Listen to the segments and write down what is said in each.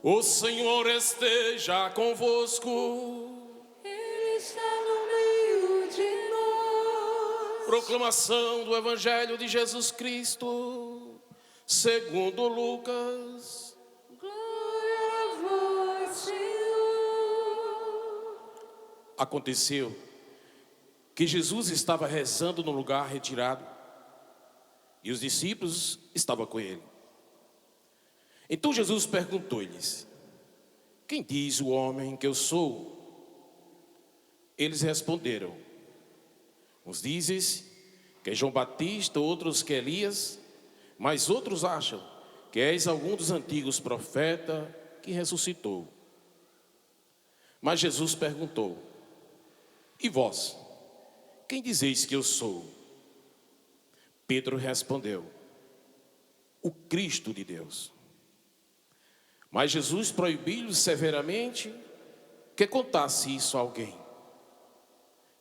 O Senhor esteja convosco. Ele está no meio de nós. Proclamação do Evangelho de Jesus Cristo, segundo Lucas. Glória a vós, Senhor. Aconteceu que Jesus estava rezando num lugar retirado e os discípulos estavam com ele. Então Jesus perguntou-lhes: quem diz o homem que eu sou? Eles responderam: uns dizem que é João Batista, outros que é Elias, mas outros acham que és algum dos antigos profetas que ressuscitou. Mas Jesus perguntou: e vós, quem dizeis que eu sou? Pedro respondeu: o Cristo de Deus. Mas Jesus proibiu-lhe severamente que contasse isso a alguém.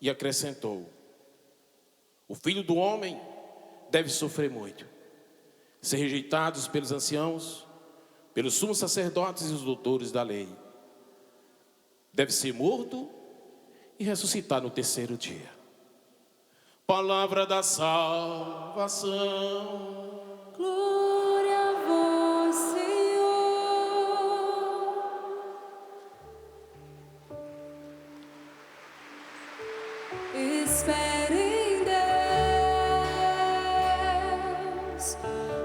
E acrescentou: o Filho do Homem deve sofrer muito, ser rejeitado pelos anciãos, pelos sumos sacerdotes e os doutores da lei. Deve ser morto e ressuscitar no terceiro dia. Palavra da salvação. Glória a vós, Senhor. Espere em Deus,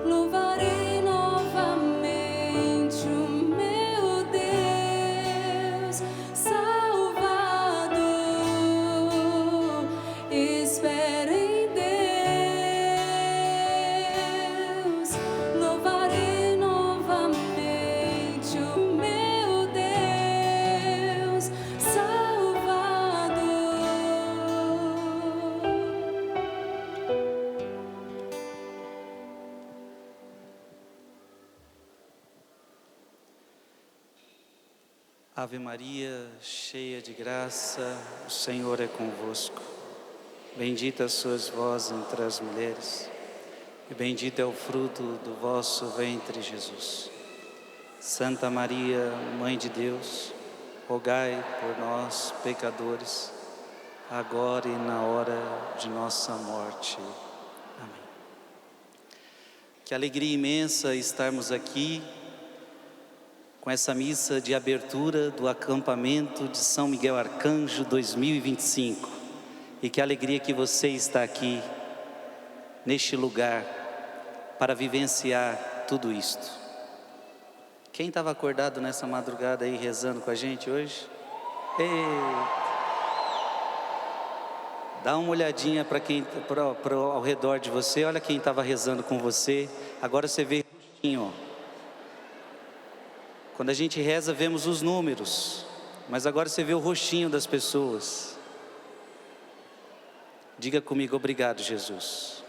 louvarei novamente o meu Deus, Salvador. Espere em Deus, louvarei novamente o meu Deus, Salvador. Ave Maria, cheia de graça, o Senhor é convosco. Bendita sois vós entre as mulheres, e bendito é o fruto do vosso ventre, Jesus. Santa Maria, Mãe de Deus, rogai por nós, pecadores, agora e na hora de nossa morte. Amém. Que alegria imensa estarmos aqui com essa missa de abertura do acampamento de São Miguel Arcanjo 2025. E que alegria que você está aqui, neste lugar, para vivenciar tudo isto. Quem estava acordado nessa madrugada aí rezando com a gente hoje? Ei! Dá uma olhadinha para quem ao redor de você, olha quem estava rezando com você. Agora você vê o rostinho, ó. Quando a gente reza, vemos os números, mas agora você vê o rostinho das pessoas. Diga comigo: obrigado, Jesus,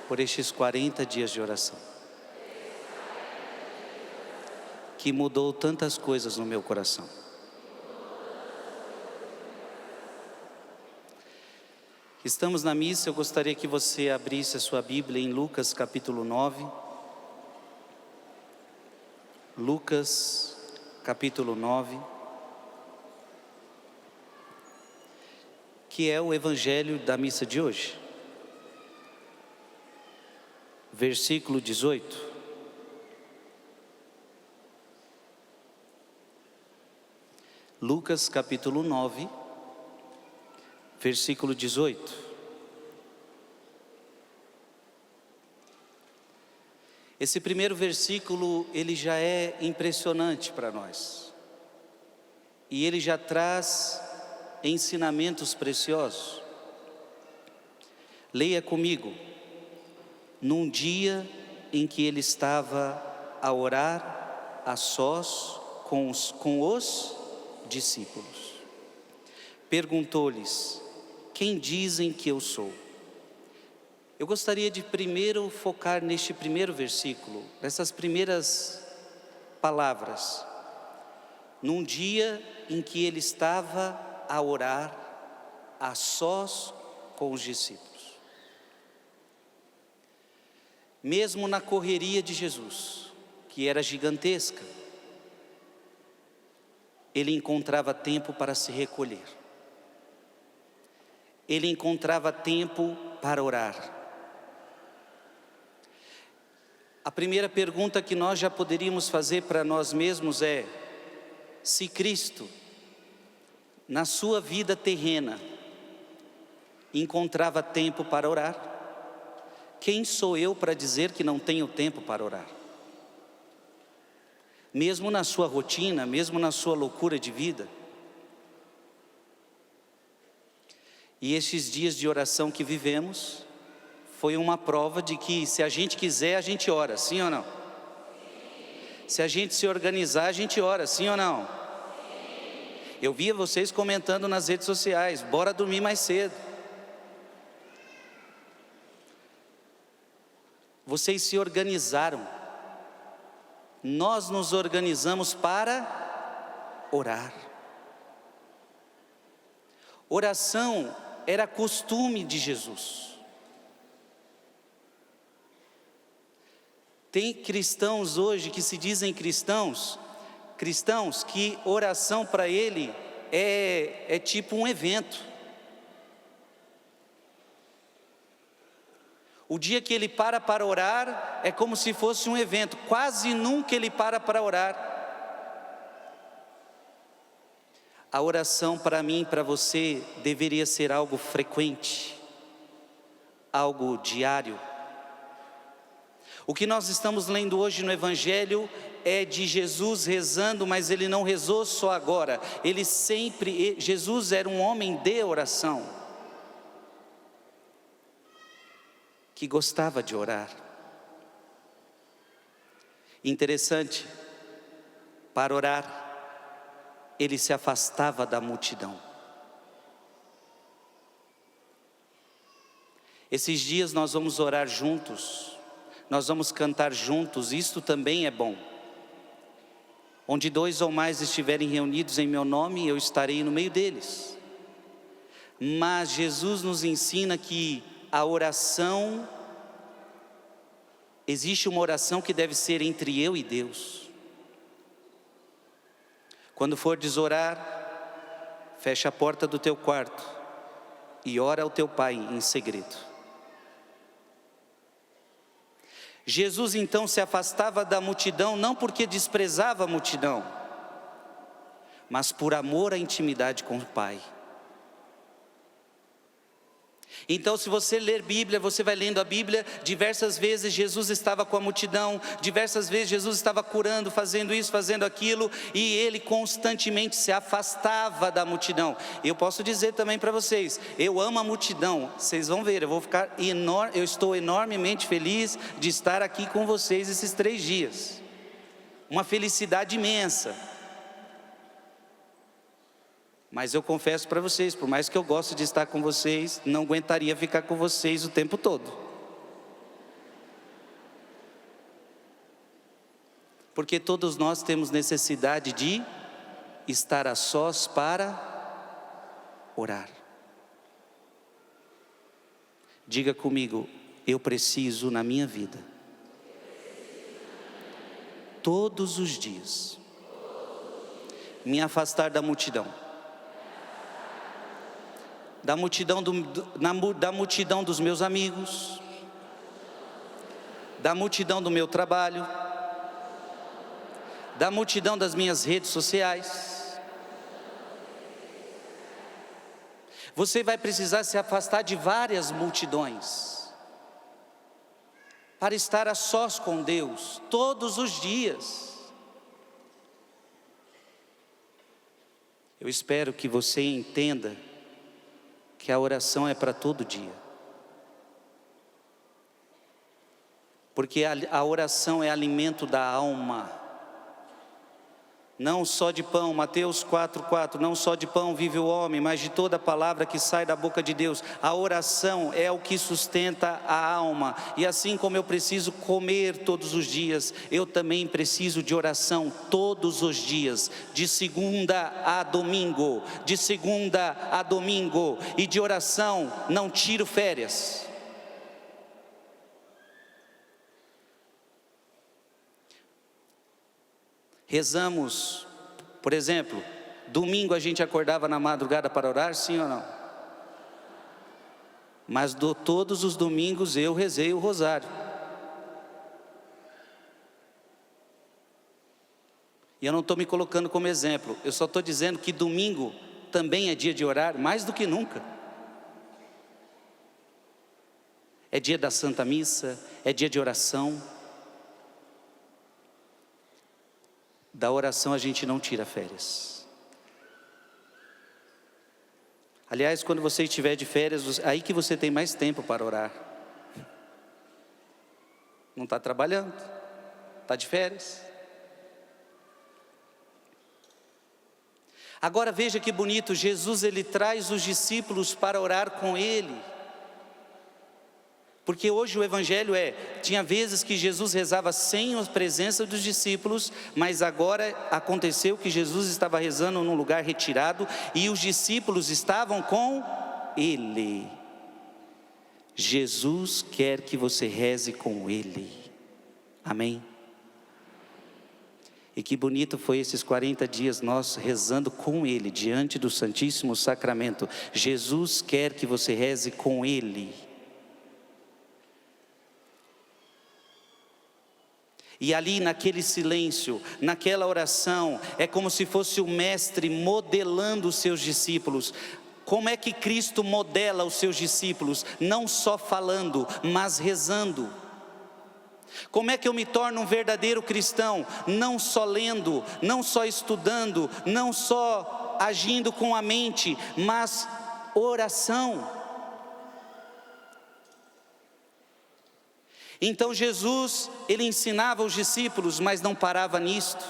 por estes 40 dias de oração, que mudou tantas coisas no meu coração. Estamos na missa, eu gostaria que você abrisse a sua Bíblia em Lucas capítulo 9. Lucas, capítulo 9, que é o evangelho da missa de hoje. Versículo 18. Lucas, capítulo 9, versículo 18. Esse primeiro versículo, ele já é impressionante para nós. E ele já traz ensinamentos preciosos. Leia comigo. Num dia em que ele estava a orar a sós com os discípulos, perguntou-lhes: quem dizem que eu sou? Eu gostaria de primeiro focar neste primeiro versículo, nessas primeiras palavras. Num dia em que ele estava a orar a sós com os discípulos. Mesmo na correria de Jesus, que era gigantesca, ele encontrava tempo para se recolher. Ele encontrava tempo para orar. A primeira pergunta que nós já poderíamos fazer para nós mesmos é: se Cristo, na sua vida terrena, encontrava tempo para orar, quem sou eu para dizer que não tenho tempo para orar? Mesmo na sua rotina, mesmo na sua loucura de vida. E esses dias de oração que vivemos foi uma prova de que, se a gente quiser, a gente ora, sim ou não? Se a gente se organizar, a gente ora, sim ou não? Eu via vocês comentando nas redes sociais: bora dormir mais cedo. Vocês se organizaram. Nós nos organizamos para orar. Oração era costume de Jesus. Tem cristãos hoje que se dizem cristãos que oração para ele é tipo um evento. O dia que ele para orar é como se fosse um evento. Quase nunca ele para orar. A oração para mim e para você deveria ser algo frequente, algo diário. O que nós estamos lendo hoje no Evangelho é de Jesus rezando, mas ele não rezou só agora. Jesus era um homem de oração, que gostava de orar. Interessante, para orar, ele se afastava da multidão. Esses dias nós vamos orar juntos. Nós vamos cantar juntos, isto também é bom. Onde 2 ou mais estiverem reunidos em meu nome, eu estarei no meio deles. Mas Jesus nos ensina que a oração, existe uma oração que deve ser entre eu e Deus. Quando fores orar, fecha a porta do teu quarto e ora ao teu Pai em segredo. Jesus então se afastava da multidão, não porque desprezava a multidão, mas por amor à intimidade com o Pai. Então, se você ler Bíblia, você vai lendo a Bíblia, diversas vezes Jesus estava com a multidão, diversas vezes Jesus estava curando, fazendo isso, fazendo aquilo, e ele constantemente se afastava da multidão. Eu posso dizer também para vocês, eu amo a multidão, vocês vão ver, eu estou enormemente feliz de estar aqui com vocês esses 3 dias, uma felicidade imensa. Mas eu confesso para vocês, por mais que eu goste de estar com vocês, não aguentaria ficar com vocês o tempo todo. Porque todos nós temos necessidade de estar a sós para orar. Diga comigo, eu preciso na minha vida, todos os dias, me afastar da multidão. Da multidão dos meus amigos, da multidão do meu trabalho, da multidão das minhas redes sociais. Você vai precisar se afastar de várias multidões para estar a sós com Deus todos os dias. Eu espero que você entenda que a oração é para todo dia, porque a oração é alimento da alma, não só de pão. Mateus 4,4, não só de pão vive o homem, mas de toda palavra que sai da boca de Deus. A oração é o que sustenta a alma, e assim como eu preciso comer todos os dias, eu também preciso de oração todos os dias, de segunda a domingo, e de oração não tiro férias. rezamos, por exemplo, domingo a gente acordava na madrugada para orar, sim ou não? Mas todos os domingos eu rezei o rosário. E eu não estou me colocando como exemplo, eu só estou dizendo que domingo também é dia de orar, mais do que nunca. É dia da Santa Missa, é dia de oração. Da oração a gente não tira férias. Aliás, quando você estiver de férias, aí que você tem mais tempo para orar. Não está trabalhando, está de férias. Agora veja que bonito, Jesus ele traz os discípulos para orar com ele. Porque hoje o evangelho tinha vezes que Jesus rezava sem a presença dos discípulos, mas agora aconteceu que Jesus estava rezando num lugar retirado e os discípulos estavam com ele. Jesus quer que você reze com ele. Amém? E que bonito foi esses 40 dias nós rezando com ele, diante do Santíssimo Sacramento. Jesus quer que você reze com ele. E ali naquele silêncio, naquela oração, é como se fosse o mestre modelando os seus discípulos. Como é que Cristo modela os seus discípulos? Não só falando, mas rezando. Como é que eu me torno um verdadeiro cristão? Não só lendo, não só estudando, não só agindo com a mente, mas oração. Então Jesus, ele ensinava os discípulos, mas não parava nisto.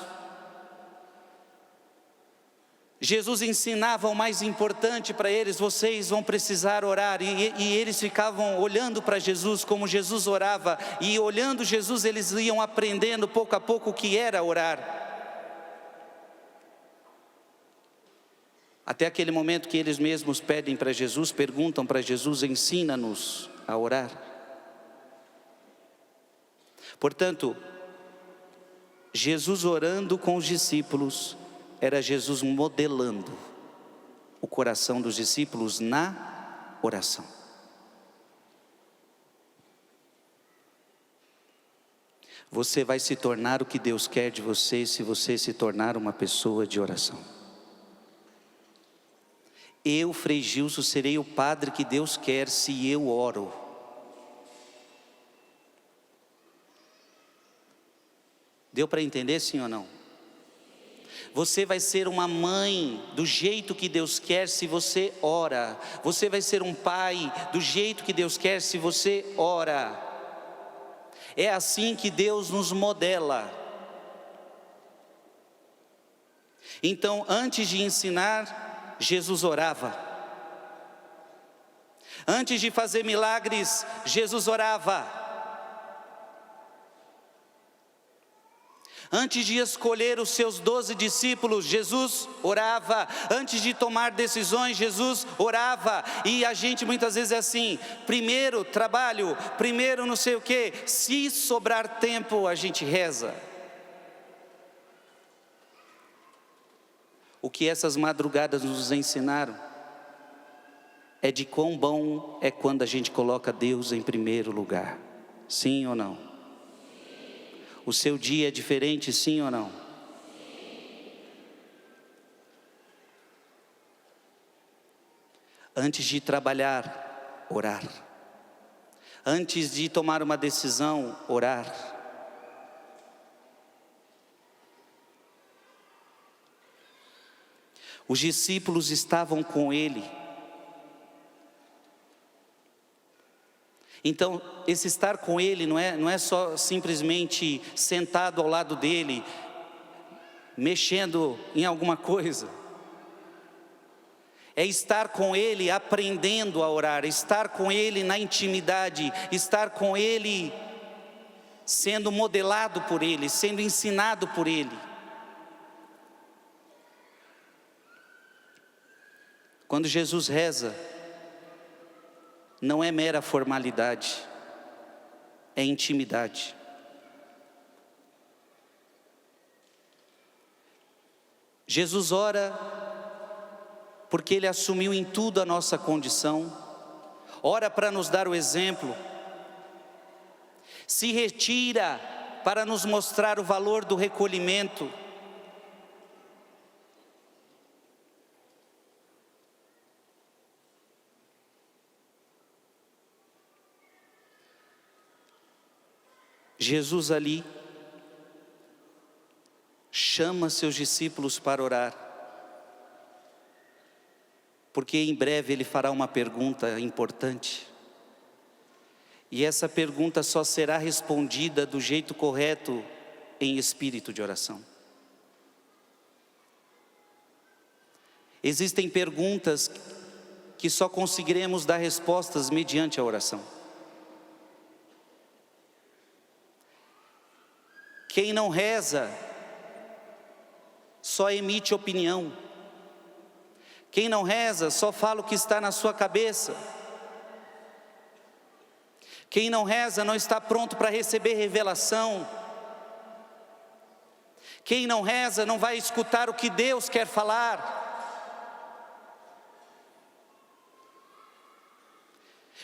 Jesus ensinava o mais importante para eles: vocês vão precisar orar, e eles ficavam olhando para Jesus, como Jesus orava, e olhando Jesus eles iam aprendendo pouco a pouco o que era orar. Até aquele momento que eles mesmos pedem para Jesus, perguntam para Jesus: ensina-nos a orar. Portanto, Jesus orando com os discípulos, era Jesus modelando o coração dos discípulos na oração. Você vai se tornar o que Deus quer de você se você se tornar uma pessoa de oração. Eu, Frei Gilson, serei o padre que Deus quer se eu oro. Deu para entender, sim ou não? Você vai ser uma mãe do jeito que Deus quer se você ora. Você vai ser um pai do jeito que Deus quer se você ora. É assim que Deus nos modela. Então, antes de ensinar, Jesus orava. Antes de fazer milagres, Jesus orava. Antes de escolher os seus 12 discípulos, Jesus orava. Antes de tomar decisões, Jesus orava. E a gente muitas vezes é assim: primeiro trabalho, primeiro não sei o que. Se sobrar tempo, a gente reza. O que essas madrugadas nos ensinaram é de quão bom é quando a gente coloca Deus em primeiro lugar. Sim ou não? O seu dia é diferente, sim ou não? Antes de trabalhar, orar. Antes de tomar uma decisão, orar. Os discípulos estavam com ele. Então, esse estar com ele não é só simplesmente sentado ao lado dele, mexendo em alguma coisa. É estar com ele aprendendo a orar, estar com ele na intimidade, estar com ele sendo modelado por ele, sendo ensinado por ele. Quando Jesus reza, não é mera formalidade, é intimidade. Jesus ora porque Ele assumiu em tudo a nossa condição, ora para nos dar o exemplo, se retira para nos mostrar o valor do recolhimento. Jesus ali chama seus discípulos para orar, porque em breve Ele fará uma pergunta importante, e essa pergunta só será respondida do jeito correto em espírito de oração. Existem perguntas que só conseguiremos dar respostas mediante a oração. Quem não reza só emite opinião. Quem não reza só fala o que está na sua cabeça. Quem não reza não está pronto para receber revelação. Quem não reza não vai escutar o que Deus quer falar.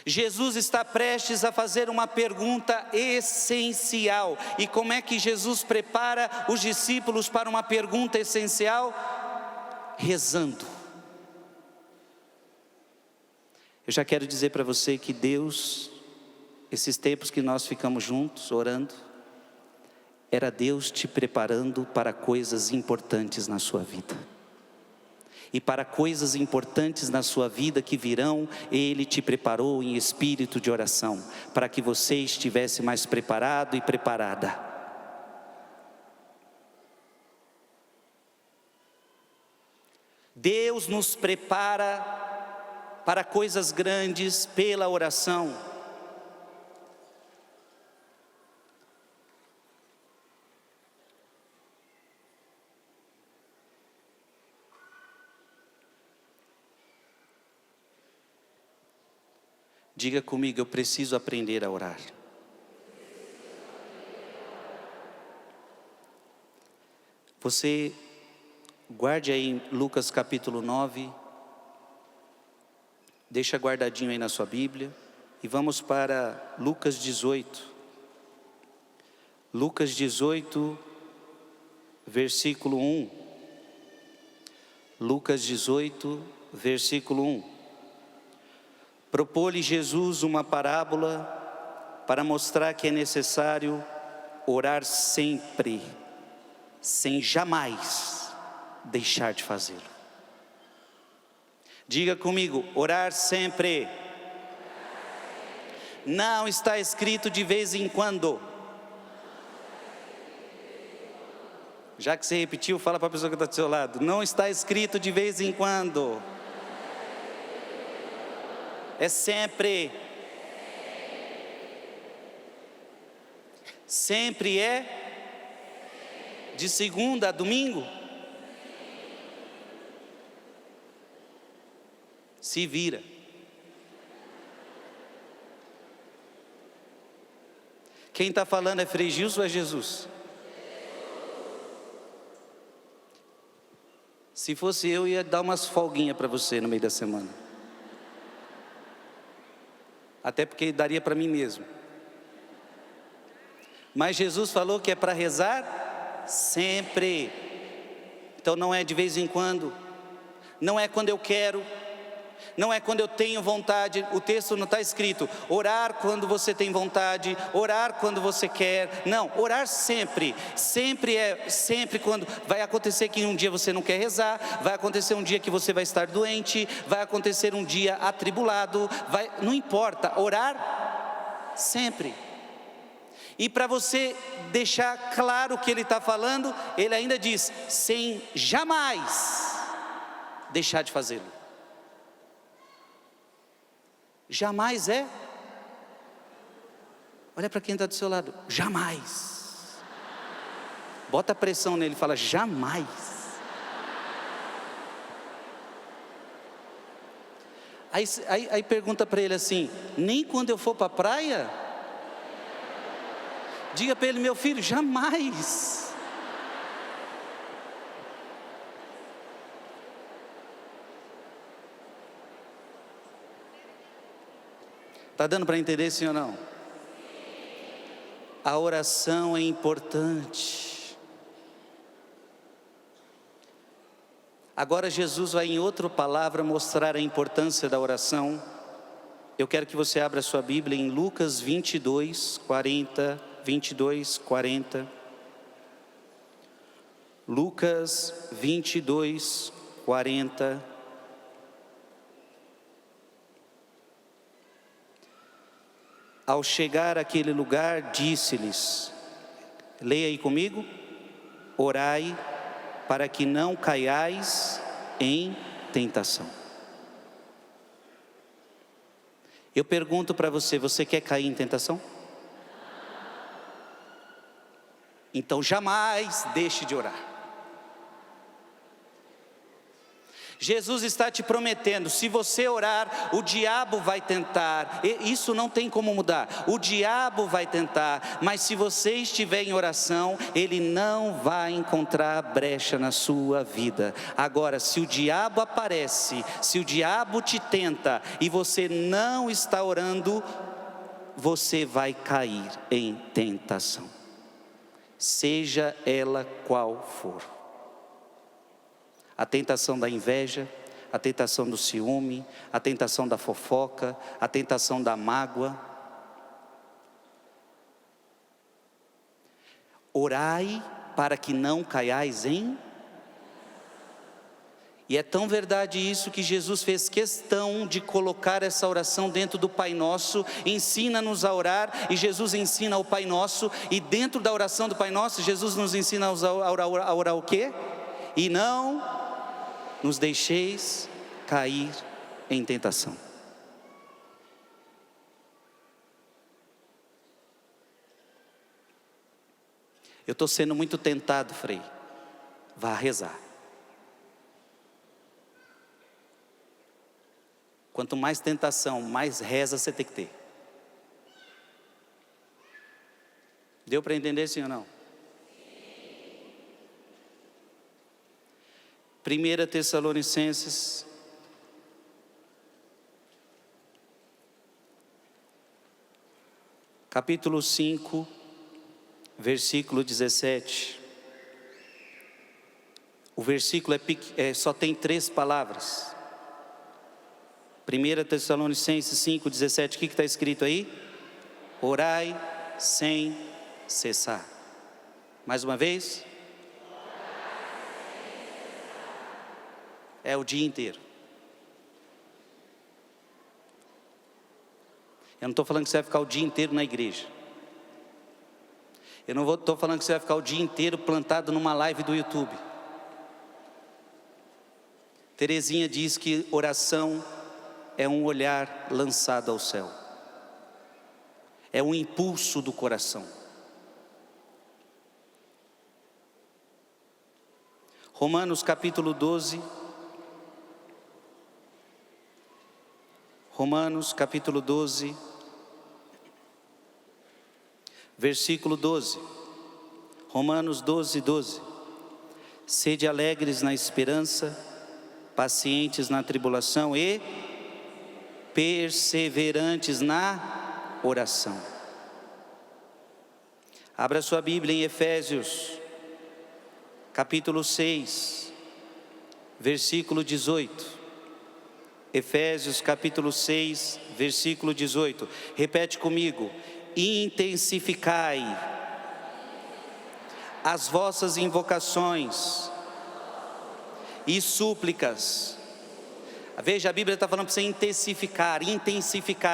Jesus está prestes a fazer uma pergunta essencial. E como é que Jesus prepara os discípulos para uma pergunta essencial? Rezando. Eu já quero dizer para você que Deus, esses tempos que nós ficamos juntos orando, era Deus te preparando para coisas importantes na sua vida. E para coisas importantes na sua vida que virão, Ele te preparou em espírito de oração, para que você estivesse mais preparado e preparada. Deus nos prepara para coisas grandes pela oração. Diga comigo, eu preciso aprender a orar. Você guarde aí Lucas capítulo 9. Deixa guardadinho aí na sua Bíblia. E vamos para Lucas 18. Lucas 18, versículo 1. Lucas 18, versículo 1. Propôs-lhe Jesus uma parábola para mostrar que é necessário orar sempre, sem jamais deixar de fazê-lo. Diga comigo, orar sempre. Não está escrito de vez em quando. Já que você repetiu, fala para a pessoa que está do seu lado. Não está escrito de vez em quando. É sempre. Sempre é de segunda a domingo. Se vira. Quem está falando é Frei Gilson ou é Jesus? Se fosse eu, ia dar umas folguinhas para você no meio da semana. Até porque daria para mim mesmo. Mas Jesus falou que é para rezar sempre. Então não é de vez em quando. Não é quando eu quero. Não é quando eu tenho vontade. O texto não está escrito orar quando você tem vontade, orar quando você quer. Não, orar sempre. Sempre é sempre quando vai acontecer que um dia você não quer rezar, vai acontecer um dia que você vai estar doente, vai acontecer um dia atribulado, não importa, orar sempre. E para você deixar claro o que ele está falando, ele ainda diz, sem jamais deixar de fazê-lo. Jamais é. Olha para quem está do seu lado. Jamais. Bota pressão nele e fala, jamais. Aí pergunta para ele assim, nem quando eu for para a praia? Diga para ele, meu filho, jamais. Está dando para entender, sim ou não? A oração é importante. Agora Jesus vai em outra palavra mostrar a importância da oração. Eu quero que você abra sua Bíblia em Lucas 22, 40. Lucas 22, 40. Ao chegar àquele lugar, disse-lhes, leia aí comigo, orai para que não caiais em tentação. Eu pergunto para você, você quer cair em tentação? Então jamais deixe de orar. Jesus está te prometendo, se você orar, o diabo vai tentar, isso não tem como mudar, o diabo vai tentar, mas se você estiver em oração, ele não vai encontrar brecha na sua vida. Agora, se o diabo aparece, se o diabo te tenta, e você não está orando, você vai cair em tentação, seja ela qual for. A tentação da inveja, a tentação do ciúme, a tentação da fofoca, a tentação da mágoa. Orai para que não caiais em... E é tão verdade isso que Jesus fez questão de colocar essa oração dentro do Pai Nosso, ensina-nos a orar, e Jesus ensina o Pai Nosso, e dentro da oração do Pai Nosso, Jesus nos ensina a orar o quê? E não nos deixeis cair em tentação. Eu estou sendo muito tentado, Frei. Vá rezar. Quanto mais tentação, mais reza você tem que ter. Deu para entender, sim ou não? 1 Tessalonicenses, capítulo 5, versículo 17. O versículo só tem 3 palavras. 1 Tessalonicenses 5, 17, o que está escrito aí? Orai sem cessar. Mais uma vez. É o dia inteiro. Eu não estou falando que você vai ficar o dia inteiro na igreja. Eu não estou falando que você vai ficar o dia inteiro plantado numa live do YouTube. Terezinha diz que oração é um olhar lançado ao céu. É um impulso do coração. Romanos capítulo 12. Romanos capítulo 12, versículo 12. Romanos 12, 12. Sede alegres na esperança, pacientes na tribulação e perseverantes na oração. Abra sua Bíblia em Efésios, capítulo 6, versículo 18. Efésios capítulo 6, versículo 18. Repete comigo. Intensificai as vossas invocações e súplicas. Veja, a Bíblia está falando para você intensificar.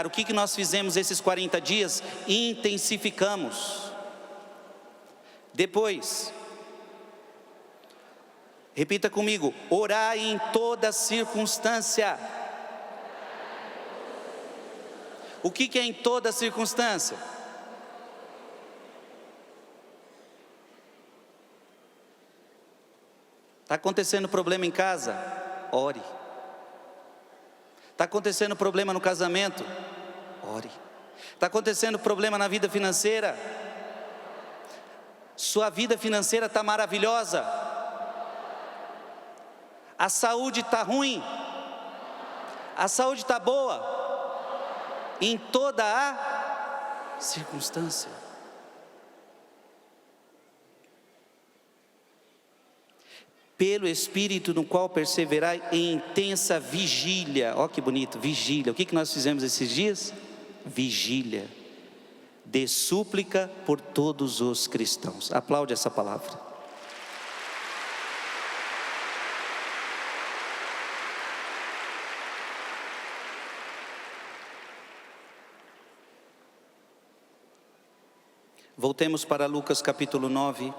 O que nós fizemos esses 40 dias? Intensificamos. Depois, repita comigo. Orai em toda circunstância. O que é em toda circunstância? Está acontecendo problema em casa? Ore. Está acontecendo problema no casamento? Ore. Está acontecendo problema na vida financeira? Sua vida financeira está maravilhosa? A saúde está ruim? A saúde está boa? em toda a circunstância. Pelo Espírito no qual perseverai em intensa vigília. Ó que bonito, vigília. O que nós fizemos esses dias? Vigília. De súplica por todos os cristãos. Aplaude essa palavra. Voltemos para Lucas capítulo 9.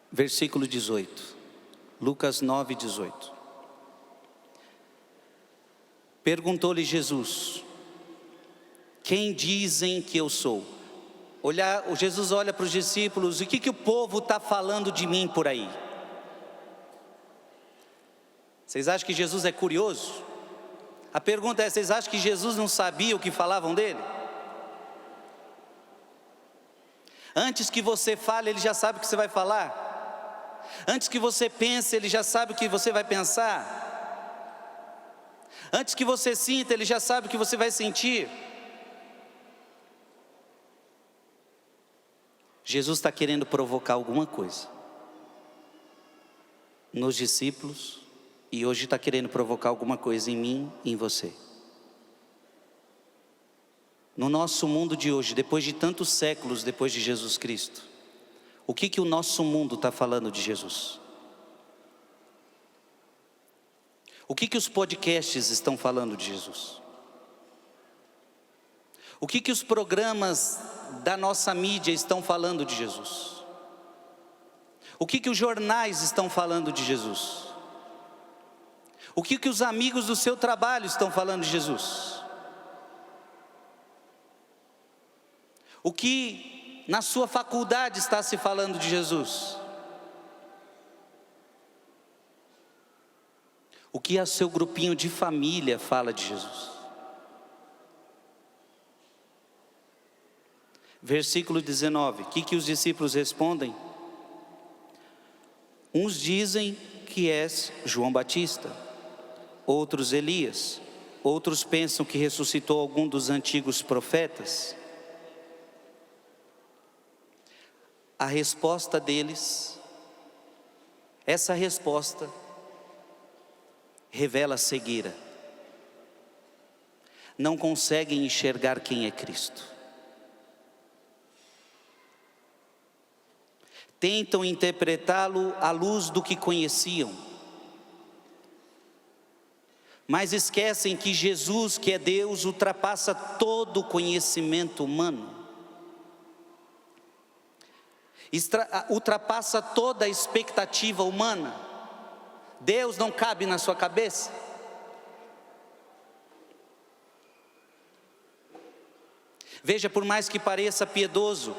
Versículo 18, Lucas 9, 18. Perguntou-lhe Jesus: quem dizem que eu sou? Jesus olha para os discípulos: o que o povo está falando de mim por aí? Vocês acham que Jesus é curioso? A pergunta é: vocês acham que Jesus não sabia o que falavam dele? Antes que você fale, ele já sabe o que você vai falar. Antes que você pense, ele já sabe o que você vai pensar. Antes que você sinta, ele já sabe o que você vai sentir. Jesus está querendo provocar alguma coisa nos discípulos, e hoje está querendo provocar alguma coisa em mim e em você. No nosso mundo de hoje, depois de tantos séculos depois de Jesus Cristo, o que o nosso mundo está falando de Jesus? O que os podcasts estão falando de Jesus? O que os programas da nossa mídia estão falando de Jesus? O que os jornais estão falando de Jesus? O que os amigos do seu trabalho estão falando de Jesus? O que na sua faculdade está se falando de Jesus? O que a seu grupinho de família fala de Jesus? Versículo 19, o que os discípulos respondem? Uns dizem que és João Batista, outros Elias, outros pensam que ressuscitou algum dos antigos profetas. A resposta deles, essa resposta revela cegueira. Não conseguem enxergar quem é Cristo. Tentam interpretá-lo à luz do que conheciam, mas esquecem que Jesus, que é Deus, ultrapassa todo o conhecimento humano. Ultrapassa toda a expectativa humana. Deus não cabe na sua cabeça. Veja, por mais que pareça piedoso,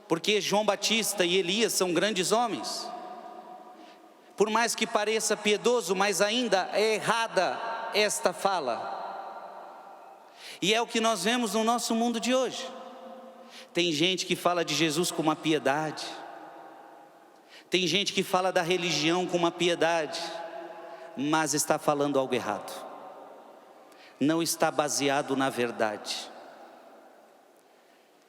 porque João Batista e Elias são grandes homens, por mais que pareça piedoso, mas ainda é errada esta fala. E é o que nós vemos no nosso mundo de hoje. Tem gente que fala de Jesus com uma piedade. Tem gente que fala da religião com uma piedade, mas está falando algo errado. Não está baseado na verdade.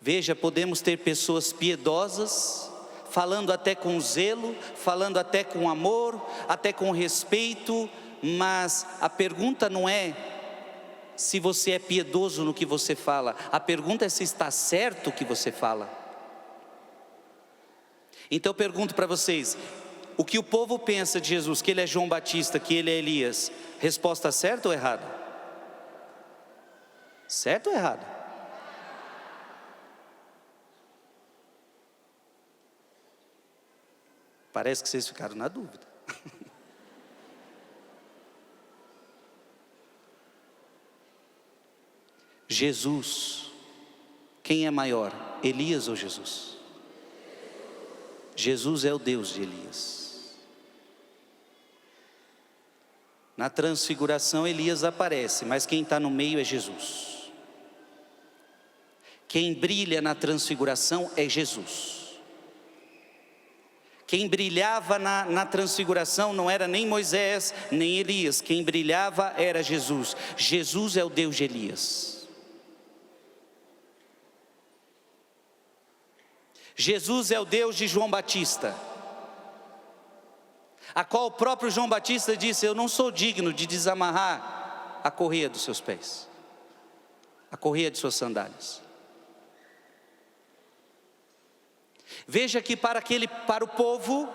Veja, podemos ter pessoas piedosas, falando até com zelo, falando até com amor, até com respeito, mas a pergunta não é se você é piedoso no que você fala, a pergunta é se está certo o que você fala. Então eu pergunto para vocês, o que o povo pensa de Jesus, que ele é João Batista, que ele é Elias, resposta certa ou errada? Certo ou errada? Parece que vocês ficaram na dúvida. Jesus, quem é maior, Elias ou Jesus? Jesus é o Deus de Elias. Na transfiguração Elias aparece, mas quem está no meio é Jesus. Quem brilha na transfiguração é Jesus. Quem brilhava na transfiguração não era nem Moisés, nem Elias. Quem brilhava era Jesus. Jesus é o Deus de Elias. Jesus é o Deus de João Batista, a qual o próprio João Batista disse: eu não sou digno de desamarrar a correia dos seus pés, a correia de suas sandálias. Veja que para o povo,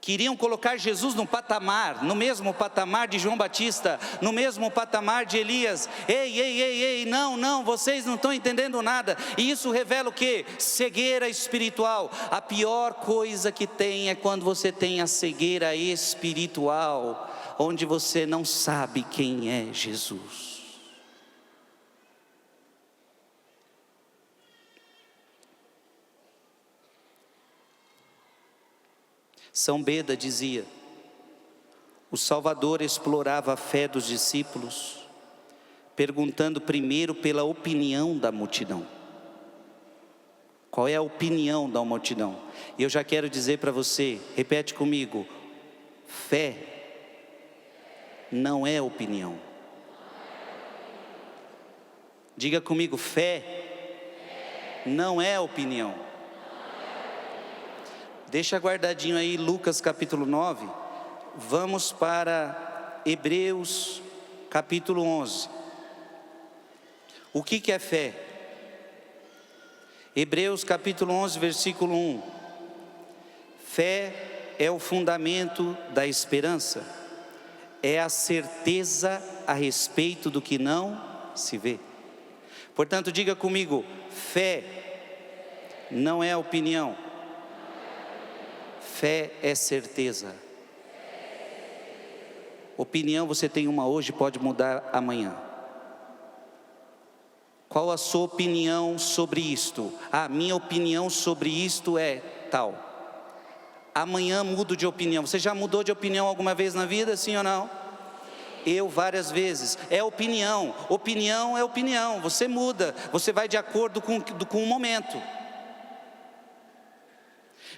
queriam colocar Jesus no mesmo patamar de João Batista, no mesmo patamar de Elias. Ei, não, vocês não estão entendendo nada. E isso revela o quê? Cegueira espiritual. A pior coisa que tem é quando você tem a cegueira espiritual, onde você não sabe quem é Jesus. São Beda dizia: o Salvador explorava a fé dos discípulos, perguntando primeiro pela opinião da multidão. Qual é a opinião da multidão? E eu já quero dizer para você, repete comigo: fé não é opinião. Diga comigo: fé não é opinião. Deixa guardadinho aí Lucas capítulo 9, vamos para Hebreus capítulo 11. O que é fé? Hebreus capítulo 11, versículo 1. Fé é o fundamento da esperança, é a certeza a respeito do que não se vê. Portanto, diga comigo: fé não é opinião. Fé é certeza. Opinião você tem uma hoje, pode mudar amanhã. Qual a sua opinião sobre isto? A minha opinião sobre isto é tal. Amanhã mudo de opinião. Você já mudou de opinião alguma vez na vida, sim ou não? Eu várias vezes. É opinião. Opinião é opinião. Você muda. Você vai de acordo com o momento.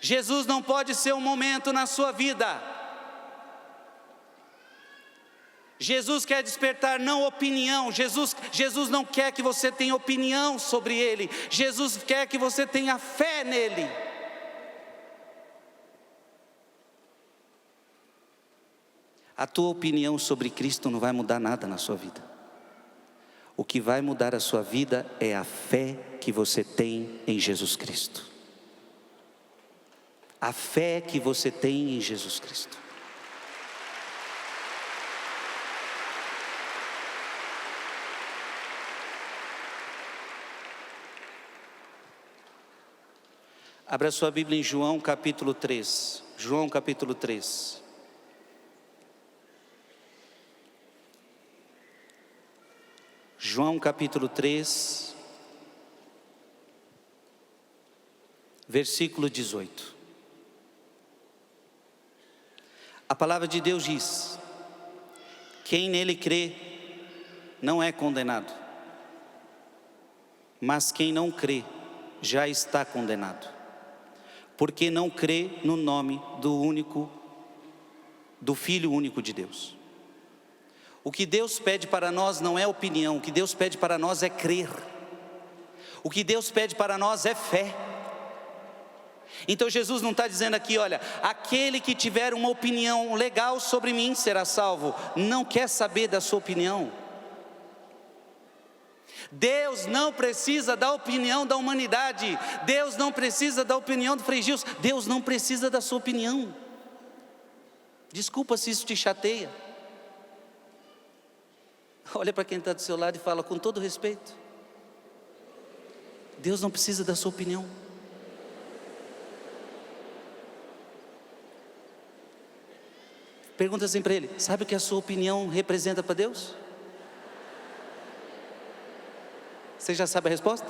Jesus não pode ser um momento na sua vida. Jesus quer despertar não opinião. Jesus não quer que você tenha opinião sobre Ele. Jesus quer que você tenha fé nele. A tua opinião sobre Cristo não vai mudar nada na sua vida. O que vai mudar a sua vida é a fé que você tem em Jesus Cristo. A fé que você tem em Jesus Cristo. Abra sua Bíblia em João capítulo 3. João capítulo 3. João capítulo 3, versículo 18. A palavra de Deus diz: quem nele crê não é condenado, mas quem não crê já está condenado, porque não crê no nome do Filho único de Deus. O que Deus pede para nós não é opinião, o que Deus pede para nós é crer. O que Deus pede para nós é fé. Então Jesus não está dizendo aqui: olha, aquele que tiver uma opinião legal sobre mim será salvo. Não quer saber da sua opinião. Deus não precisa da opinião da humanidade. Deus não precisa da opinião do Frei Gilson. Deus não precisa da sua opinião. Desculpa se isso te chateia. Olha para quem está do seu lado e fala com todo respeito: Deus não precisa da sua opinião. Pergunta assim para ele: sabe o que a sua opinião representa para Deus? Você já sabe a resposta?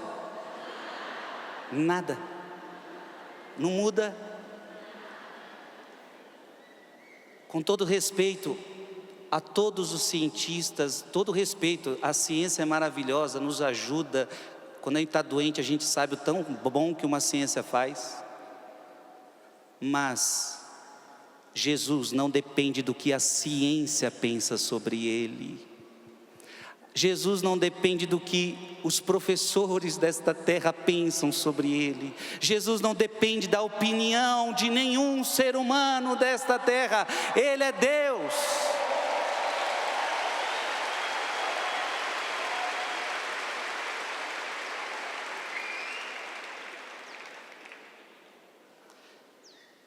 Nada. Não muda. Com todo respeito a todos os cientistas, todo respeito, a ciência é maravilhosa, nos ajuda. Quando a gente está doente, a gente sabe o tão bom que uma ciência faz. Mas Jesus não depende do que a ciência pensa sobre ele. Jesus não depende do que os professores desta terra pensam sobre ele. Jesus não depende da opinião de nenhum ser humano desta terra. Ele é Deus.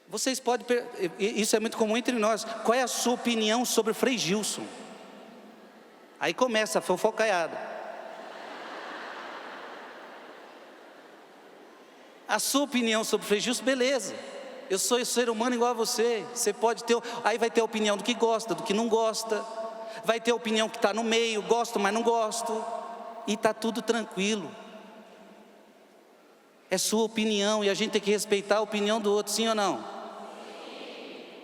Vocês podem, isso é muito comum entre nós. Qual é a sua opinião sobre o Frei Gilson? Aí começa a fofocaiada. A sua opinião sobre o Frei Gilson, beleza. Eu sou ser humano igual a você. Você pode ter, aí vai ter a opinião do que gosta, do que não gosta. Vai ter a opinião que está no meio, gosto, mas não gosto. E está tudo tranquilo. É sua opinião e a gente tem que respeitar a opinião do outro, sim ou não?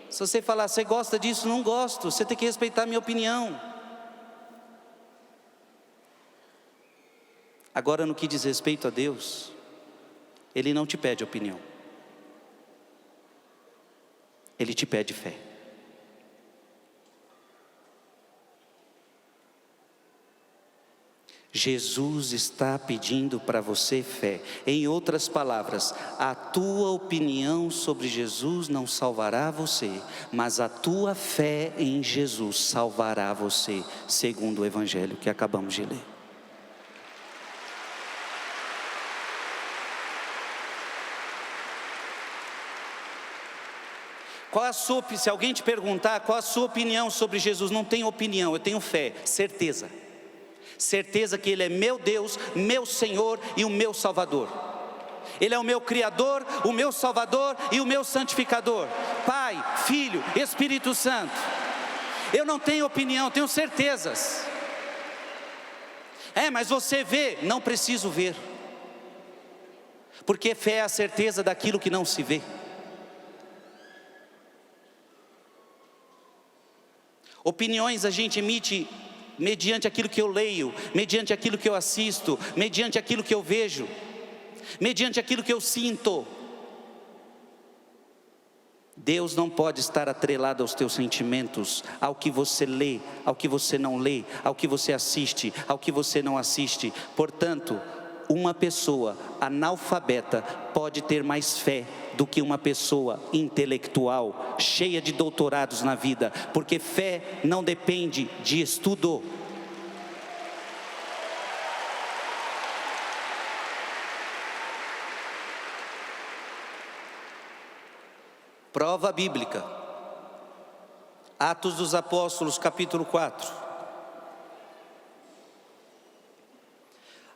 Se você falar, você gosta disso, não gosto, você tem que respeitar a minha opinião. Agora, no que diz respeito a Deus, Ele não te pede opinião, Ele te pede fé. Jesus está pedindo para você fé. Em outras palavras, a tua opinião sobre Jesus não salvará você, mas a tua fé em Jesus salvará você, segundo o Evangelho que acabamos de ler. Se alguém te perguntar qual a sua opinião sobre Jesus, não tenho opinião, eu tenho fé, certeza. Certeza que Ele é meu Deus, meu Senhor e o meu Salvador. Ele é o meu Criador, o meu Salvador e o meu Santificador. Pai, Filho, Espírito Santo. Eu não tenho opinião, tenho certezas. Mas você vê, não preciso ver. Porque fé é a certeza daquilo que não se vê. Opiniões a gente emite mediante aquilo que eu leio, mediante aquilo que eu assisto, mediante aquilo que eu vejo, mediante aquilo que eu sinto. Deus não pode estar atrelado aos teus sentimentos, ao que você lê, ao que você não lê, ao que você assiste, ao que você não assiste. Portanto, uma pessoa analfabeta pode ter mais fé do que uma pessoa intelectual, cheia de doutorados na vida, porque fé não depende de estudo. Prova bíblica. Atos dos Apóstolos, capítulo 4.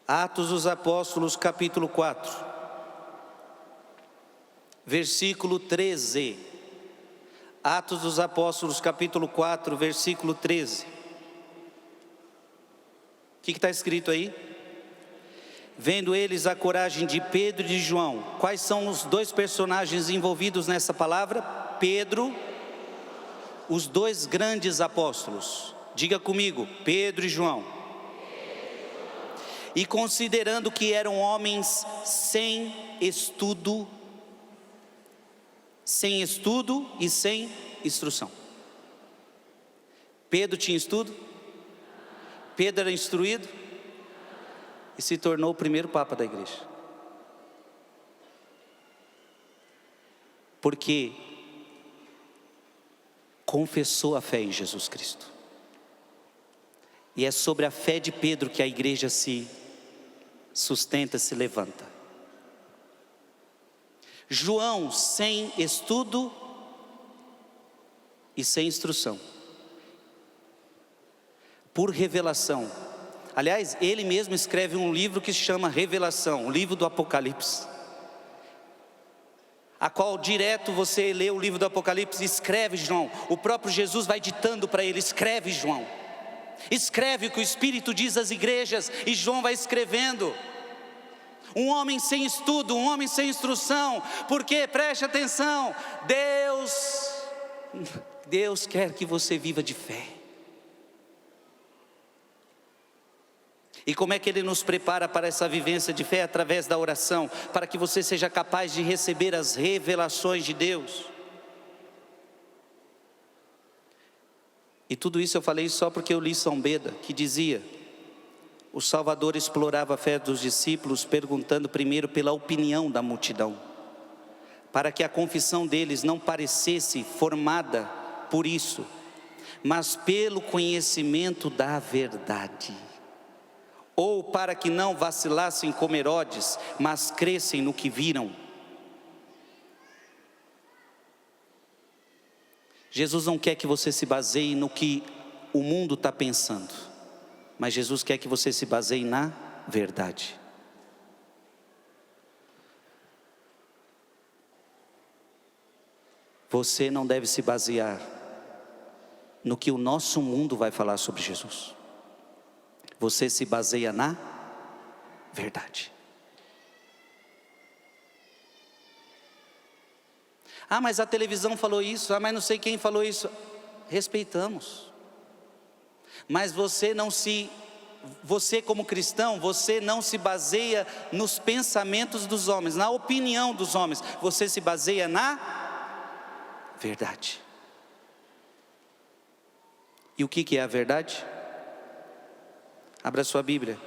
Atos dos Apóstolos, capítulo 4. Versículo 13. Atos dos Apóstolos, capítulo 4, versículo 13. O que está escrito aí? Vendo eles a coragem de Pedro e de João. Quais são os dois personagens envolvidos nessa palavra? Pedro, os dois grandes apóstolos. Diga comigo, Pedro e João. E considerando que eram homens sem estudo e sem instrução. Pedro tinha estudo? Pedro era instruído? E se tornou o primeiro papa da igreja. Porque confessou a fé em Jesus Cristo. E é sobre a fé de Pedro que a igreja se sustenta, se levanta. João, sem estudo e sem instrução, por revelação. Aliás, ele mesmo escreve um livro que se chama Revelação, o livro do Apocalipse, a qual direto você lê o livro do Apocalipse, escreve João. O próprio Jesus vai ditando para ele, escreve João, escreve o que o Espírito diz às igrejas, e João vai escrevendo. Um homem sem estudo, um homem sem instrução, porque, preste atenção, Deus quer que você viva de fé. E como é que Ele nos prepara para essa vivência de fé? Através da oração, para que você seja capaz de receber as revelações de Deus. E tudo isso eu falei só porque eu li São Beda, que dizia: o Salvador explorava a fé dos discípulos, perguntando primeiro pela opinião da multidão, para que a confissão deles não parecesse formada por isso, mas pelo conhecimento da verdade. Ou para que não vacilassem como Herodes, mas crescem no que viram. Jesus não quer que você se baseie no que o mundo está pensando, mas Jesus quer que você se baseie na verdade. Você não deve se basear no que o nosso mundo vai falar sobre Jesus. Você se baseia na verdade. Ah, mas a televisão falou isso. Ah, mas não sei quem falou isso. Respeitamos. Mas você como cristão, você não se baseia nos pensamentos dos homens, na opinião dos homens. Você se baseia na verdade. E o que é a verdade? Abra sua Bíblia.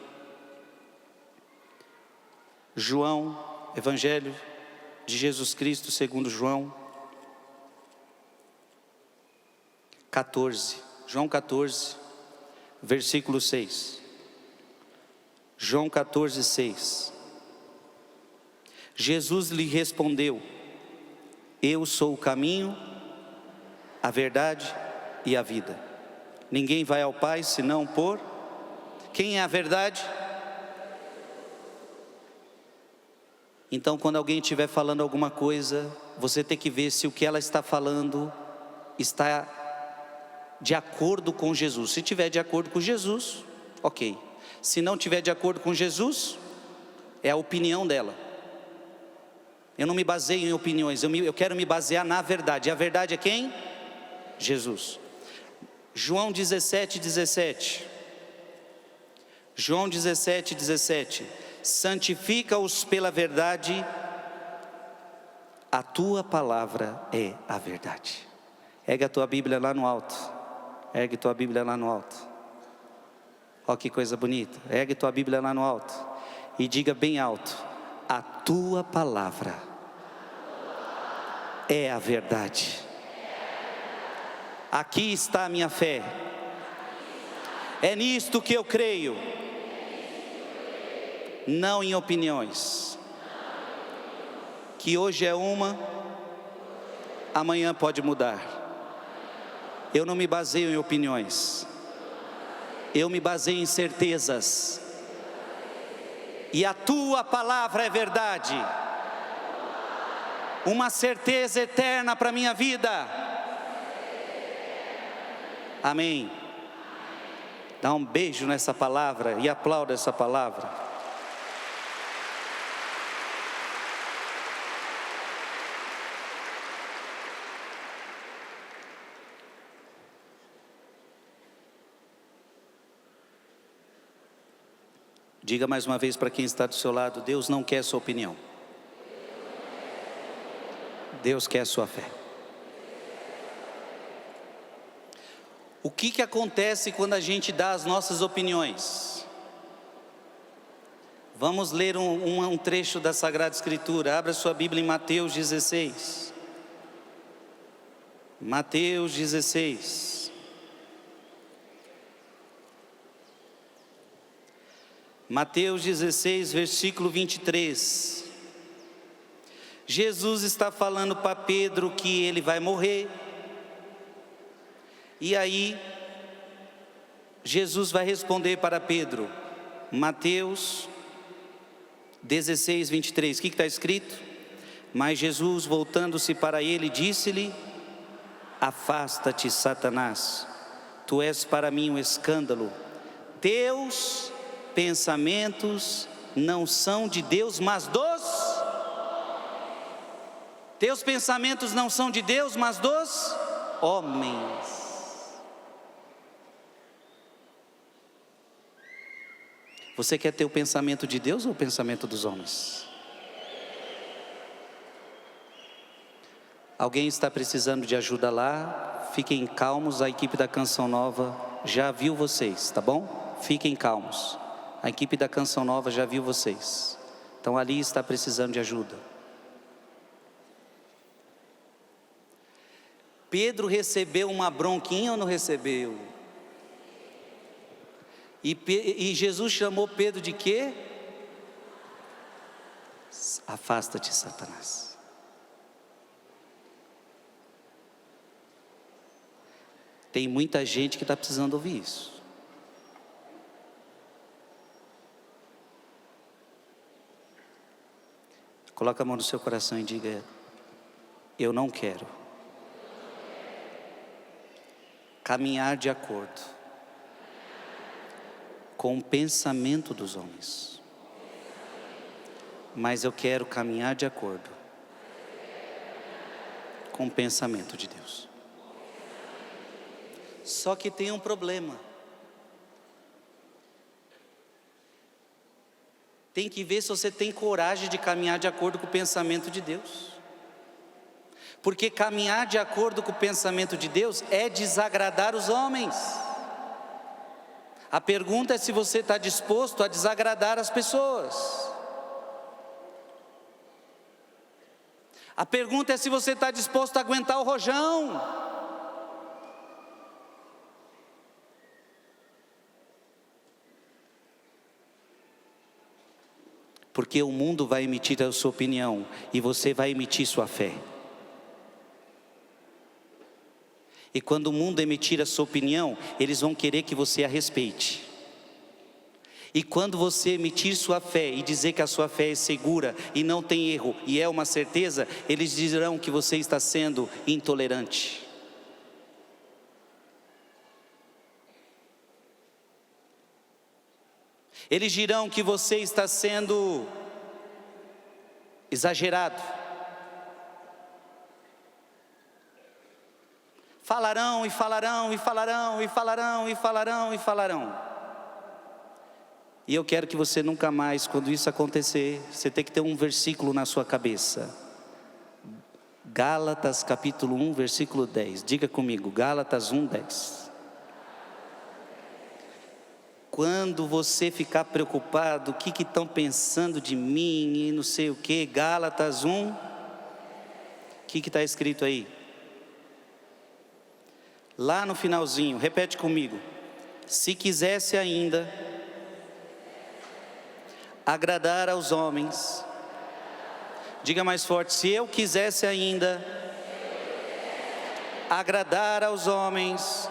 João, Evangelho de Jesus Cristo segundo João 14. João 14, versículo 6. João 14, 6. Jesus lhe respondeu: eu sou o caminho, a verdade e a vida. Ninguém vai ao Pai senão por... Quem é a verdade? Então, quando alguém estiver falando alguma coisa, você tem que ver se o que ela está falando está de acordo com Jesus. Se tiver de acordo com Jesus, ok. Se não tiver de acordo com Jesus, é a opinião dela. Eu não me baseio em opiniões, eu quero me basear na verdade. E a verdade é quem? Jesus. João 17, 17. João 17, 17. Santifica-os pela verdade, a tua palavra é a verdade. Ergue a tua Bíblia lá no alto. Ergue tua Bíblia lá no alto. Olha que coisa bonita. Ergue tua Bíblia lá no alto e diga bem alto: a tua palavra é a verdade. Aqui está a minha fé. É nisto que eu creio. Não em opiniões. Que hoje é uma, amanhã pode mudar. Eu não me baseio em opiniões. Eu me baseio em certezas. E a tua palavra é verdade. Uma certeza eterna para a minha vida. Amém. Dá um beijo nessa palavra e aplauda essa palavra. Diga mais uma vez para quem está do seu lado: Deus não quer sua opinião. Deus quer sua fé. O que acontece quando a gente dá as nossas opiniões? Vamos ler um trecho da Sagrada Escritura. Abra sua Bíblia em Mateus 16. Mateus 16. Mateus 16, versículo 23. Jesus está falando para Pedro que ele vai morrer. E aí, Jesus vai responder para Pedro. Mateus 16, 23. O que está escrito? Mas Jesus, voltando-se para ele, disse-lhe: afasta-te, Satanás, tu és para mim um escândalo. Teus pensamentos não são de Deus, mas dos... Teus pensamentos não são de Deus, mas dos homens. Você quer ter o pensamento de Deus ou o pensamento dos homens? Alguém está precisando de ajuda lá? Fiquem calmos, a equipe da Canção Nova já viu vocês, tá bom? Fiquem calmos. A equipe da Canção Nova já viu vocês. Então ali está precisando de ajuda. Pedro recebeu uma bronquinha ou não recebeu? E Jesus chamou Pedro de quê? Afasta-te, Satanás. Tem muita gente que está precisando ouvir isso. Coloca a mão no seu coração e diga: eu não quero caminhar de acordo com o pensamento dos homens, mas eu quero caminhar de acordo com o pensamento de Deus. Só que tem um problema. Tem que ver se você tem coragem de caminhar de acordo com o pensamento de Deus. Porque caminhar de acordo com o pensamento de Deus é desagradar os homens. A pergunta é se você está disposto a desagradar as pessoas. A pergunta é se você está disposto a aguentar o rojão. Porque o mundo vai emitir a sua opinião e você vai emitir sua fé. E quando o mundo emitir a sua opinião, eles vão querer que você a respeite. E quando você emitir sua fé e dizer que a sua fé é segura e não tem erro e é uma certeza, eles dirão que você está sendo intolerante. Eles dirão que você está sendo exagerado. Falarão e falarão e falarão e falarão e falarão e falarão. E eu quero que você nunca mais, quando isso acontecer, você tem que ter um versículo na sua cabeça. Gálatas capítulo 1, versículo 10. Diga comigo, Gálatas 1, 10. Quando você ficar preocupado, o que estão pensando de mim e não sei o que, Gálatas 1, o que está escrito aí? Lá no finalzinho, repete comigo. Se quisesse ainda agradar aos homens, diga mais forte, se eu quisesse ainda agradar aos homens,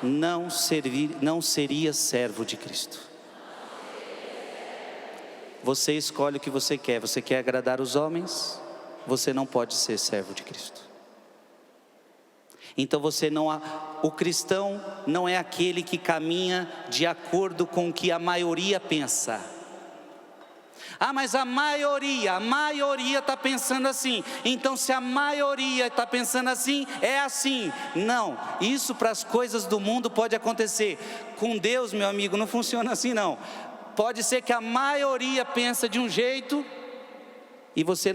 não seria servo de Cristo. Você escolhe o que você quer. Você quer agradar os homens? Você não pode ser servo de Cristo. Então o cristão não é aquele que caminha de acordo com o que a maioria pensa. Ah, mas a maioria está pensando assim. Então se a maioria está pensando assim, é assim. Não, isso para as coisas do mundo pode acontecer. Com Deus, meu amigo, não funciona assim não. Pode ser que a maioria pensa de um jeito e você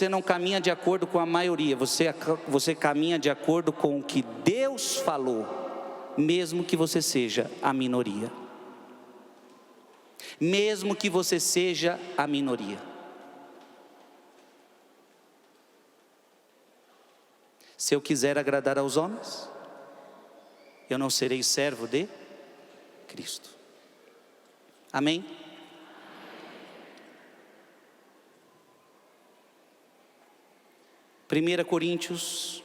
não caminha de acordo com a maioria. Você caminha de acordo com o que Deus falou, mesmo que você seja a minoria. Mesmo que você seja a minoria. Se eu quiser agradar aos homens, eu não serei servo de Cristo. Amém? Primeira Coríntios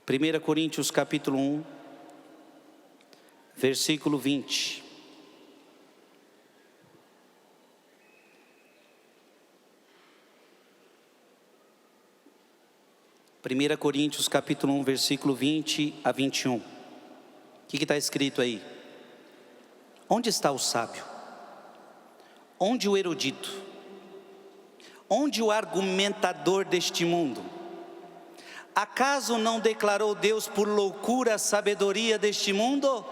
1 Coríntios capítulo 1, versículo 20. Primeira Coríntios capítulo 1, versículo 20 a 21. O que está escrito aí? Onde está o sábio? Onde o erudito? Onde o argumentador deste mundo? Acaso não declarou Deus por loucura a sabedoria deste mundo?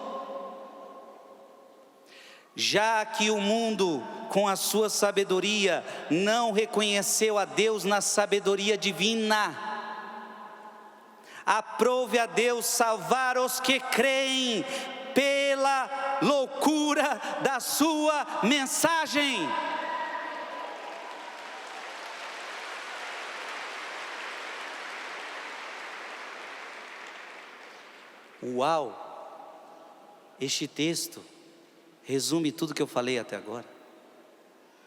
Já que o mundo, com a sua sabedoria, não reconheceu a Deus na sabedoria divina, aprove a Deus salvar os que creem pela loucura da sua mensagem. Uau! Este texto resume tudo que eu falei até agora.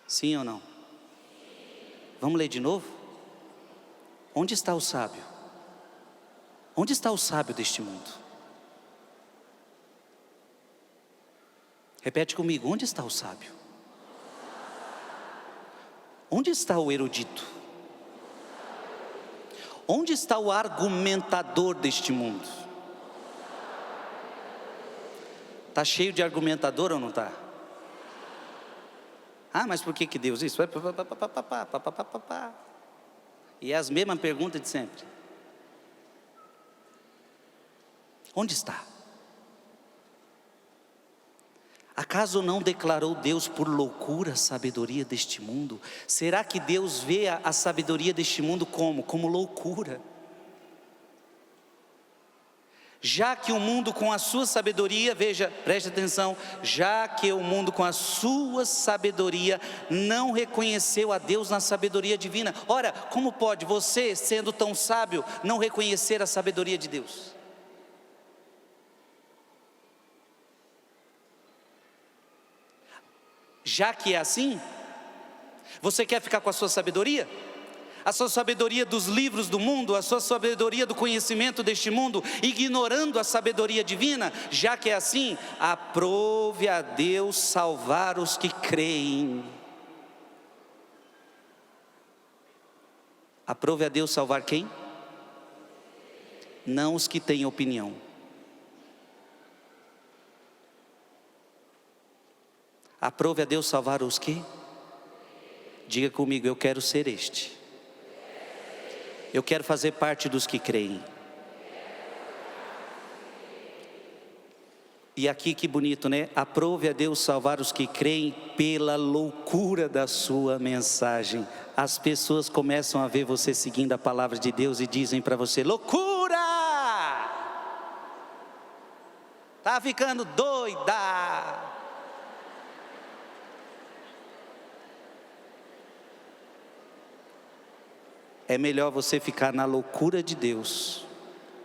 Sim ou não? Vamos ler de novo? Onde está o sábio? Onde está o sábio deste mundo? Repete comigo, onde está o sábio? Onde está o erudito? Onde está o argumentador deste mundo? Está cheio de argumentador ou não está? Ah, mas por que Deus isso? E é as mesmas perguntas de sempre. Onde está? Acaso não declarou Deus por loucura a sabedoria deste mundo? Será que Deus vê a sabedoria deste mundo como? Como loucura. Já que o mundo com a sua sabedoria, veja, preste atenção, já que o mundo com a sua sabedoria não reconheceu a Deus na sabedoria divina. Ora, como pode você, sendo tão sábio, não reconhecer a sabedoria de Deus? Já que é assim, você quer ficar com a sua sabedoria? A sua sabedoria dos livros do mundo, a sua sabedoria do conhecimento deste mundo, ignorando a sabedoria divina? Já que é assim, aprove a Deus salvar os que creem. Aprove a Deus salvar quem? Não os que têm opinião. Aprove a Deus salvar os que? Diga comigo, eu quero ser este. Eu quero fazer parte dos que creem. E aqui que bonito, né? Aprove a Deus salvar os que creem pela loucura da sua mensagem. As pessoas começam a ver você seguindo a palavra de Deus e dizem para você: loucura! Tá ficando doida! É melhor você ficar na loucura de Deus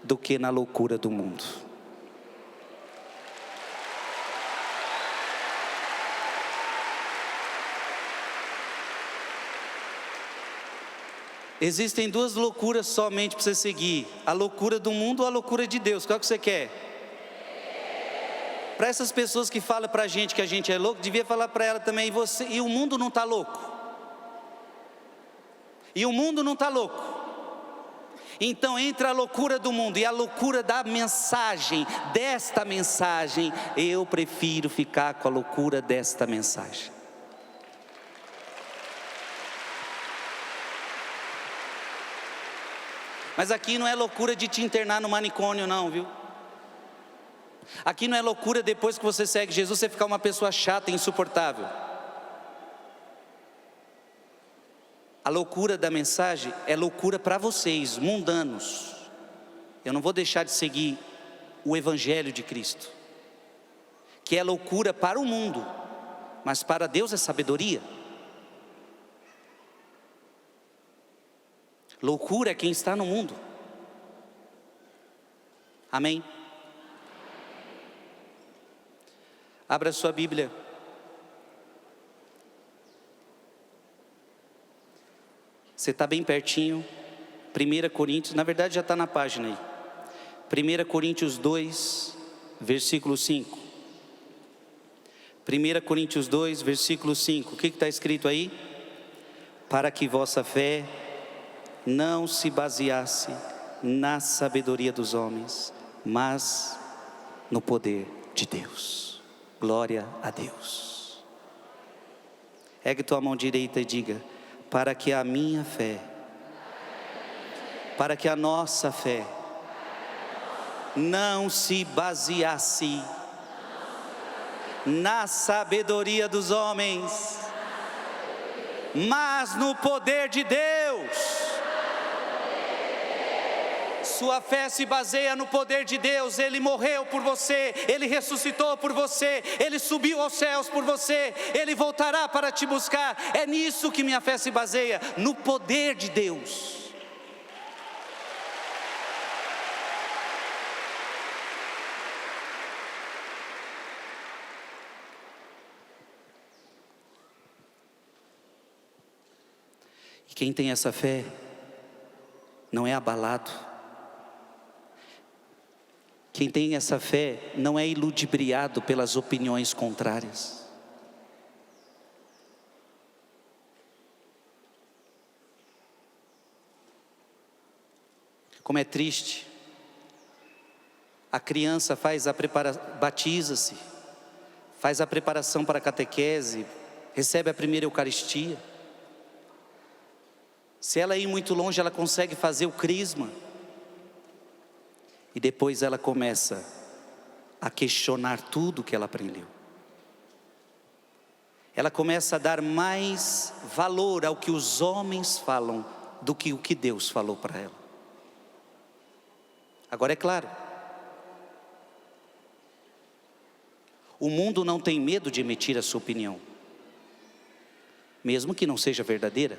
do que na loucura do mundo. Existem duas loucuras somente para você seguir: a loucura do mundo ou a loucura de Deus. Qual que você quer? Para essas pessoas que falam para a gente que a gente é louco, devia falar para ela também: e o mundo não está louco? E o mundo não está louco? Então, entre a loucura do mundo e a loucura da mensagem, desta mensagem, eu prefiro ficar com a loucura desta mensagem. Mas aqui não é loucura de te internar no manicômio não, viu? Aqui não é loucura depois que você segue Jesus, você ficar uma pessoa chata e insuportável. A loucura da mensagem é loucura para vocês, mundanos. Eu não vou deixar de seguir o Evangelho de Cristo, que é loucura para o mundo, mas para Deus é sabedoria. Loucura é quem está no mundo. Amém? Abra sua Bíblia. Você está bem pertinho. 1 Coríntios, na verdade já está na página aí. 1 Coríntios 2, versículo 5. 1 Coríntios 2, versículo 5. O que está escrito aí? Para que vossa fé não se baseasse na sabedoria dos homens, mas no poder de Deus. Glória a Deus. Ergue tua mão direita e diga: para que a minha fé para que a nossa fé não se baseasse na sabedoria dos homens, mas no poder de Deus. Sua fé se baseia no poder de Deus. Ele morreu por você, Ele ressuscitou por você, Ele subiu aos céus por você, Ele voltará para te buscar. É nisso que minha fé se baseia, no poder de Deus. E quem tem essa fé não é abalado. Quem tem essa fé não é iludibriado pelas opiniões contrárias. Como é triste, a criança batiza-se, faz a preparação para a catequese, recebe a primeira Eucaristia. Se ela ir muito longe, ela consegue fazer o crisma. E depois ela começa a questionar tudo que ela aprendeu. Ela começa a dar mais valor ao que os homens falam do que o que Deus falou para ela. Agora é claro, o mundo não tem medo de emitir a sua opinião, mesmo que não seja verdadeira.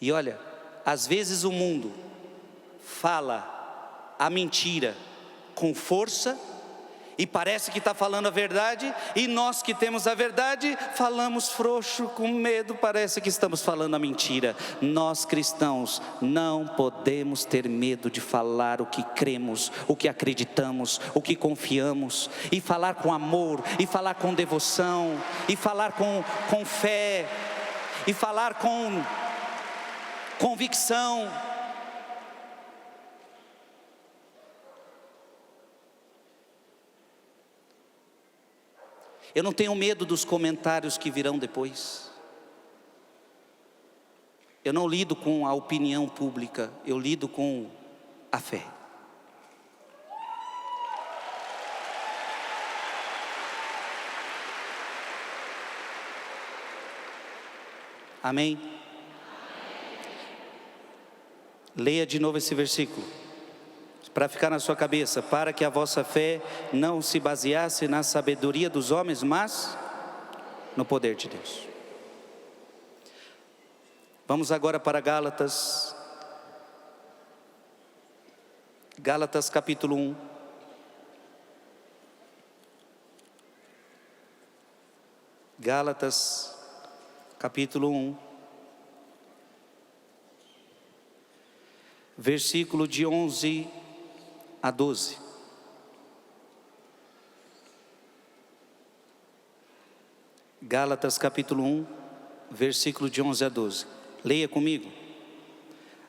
E olha, às vezes o mundo fala a mentira com força, e parece que está falando a verdade, e nós que temos a verdade, falamos frouxo, com medo, parece que estamos falando a mentira. Nós cristãos não podemos ter medo de falar o que cremos, o que acreditamos, o que confiamos, e falar com amor, e falar com devoção, e falar com fé, e falar com convicção. Eu não tenho medo dos comentários que virão depois. Eu não lido com a opinião pública, eu lido com a fé. Amém? Leia de novo esse versículo, para ficar na sua cabeça: para que a vossa fé não se baseasse na sabedoria dos homens, mas no poder de Deus. Vamos agora para Gálatas. Gálatas capítulo 1. Gálatas capítulo 1. Versículo de 11 a 12. Gálatas capítulo 1, versículo de 11 a 12. Leia comigo.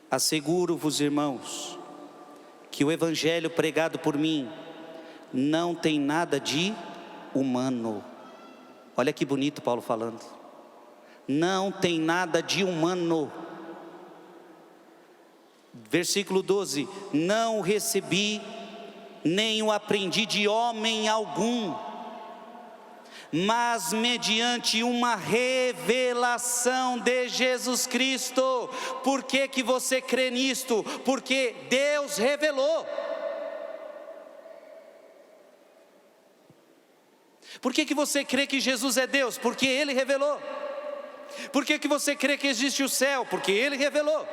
Asseguro-vos, irmãos, que o evangelho pregado por mim não tem nada de humano. Olha que bonito Paulo falando. Não tem nada de humano. Versículo 12: não o recebi, nem o aprendi de homem algum, mas mediante uma revelação de Jesus Cristo. Por que que você crê nisto? Porque Deus revelou. Por que que você crê que Jesus é Deus? Porque Ele revelou. Por que que você crê que existe o céu? Porque Ele revelou.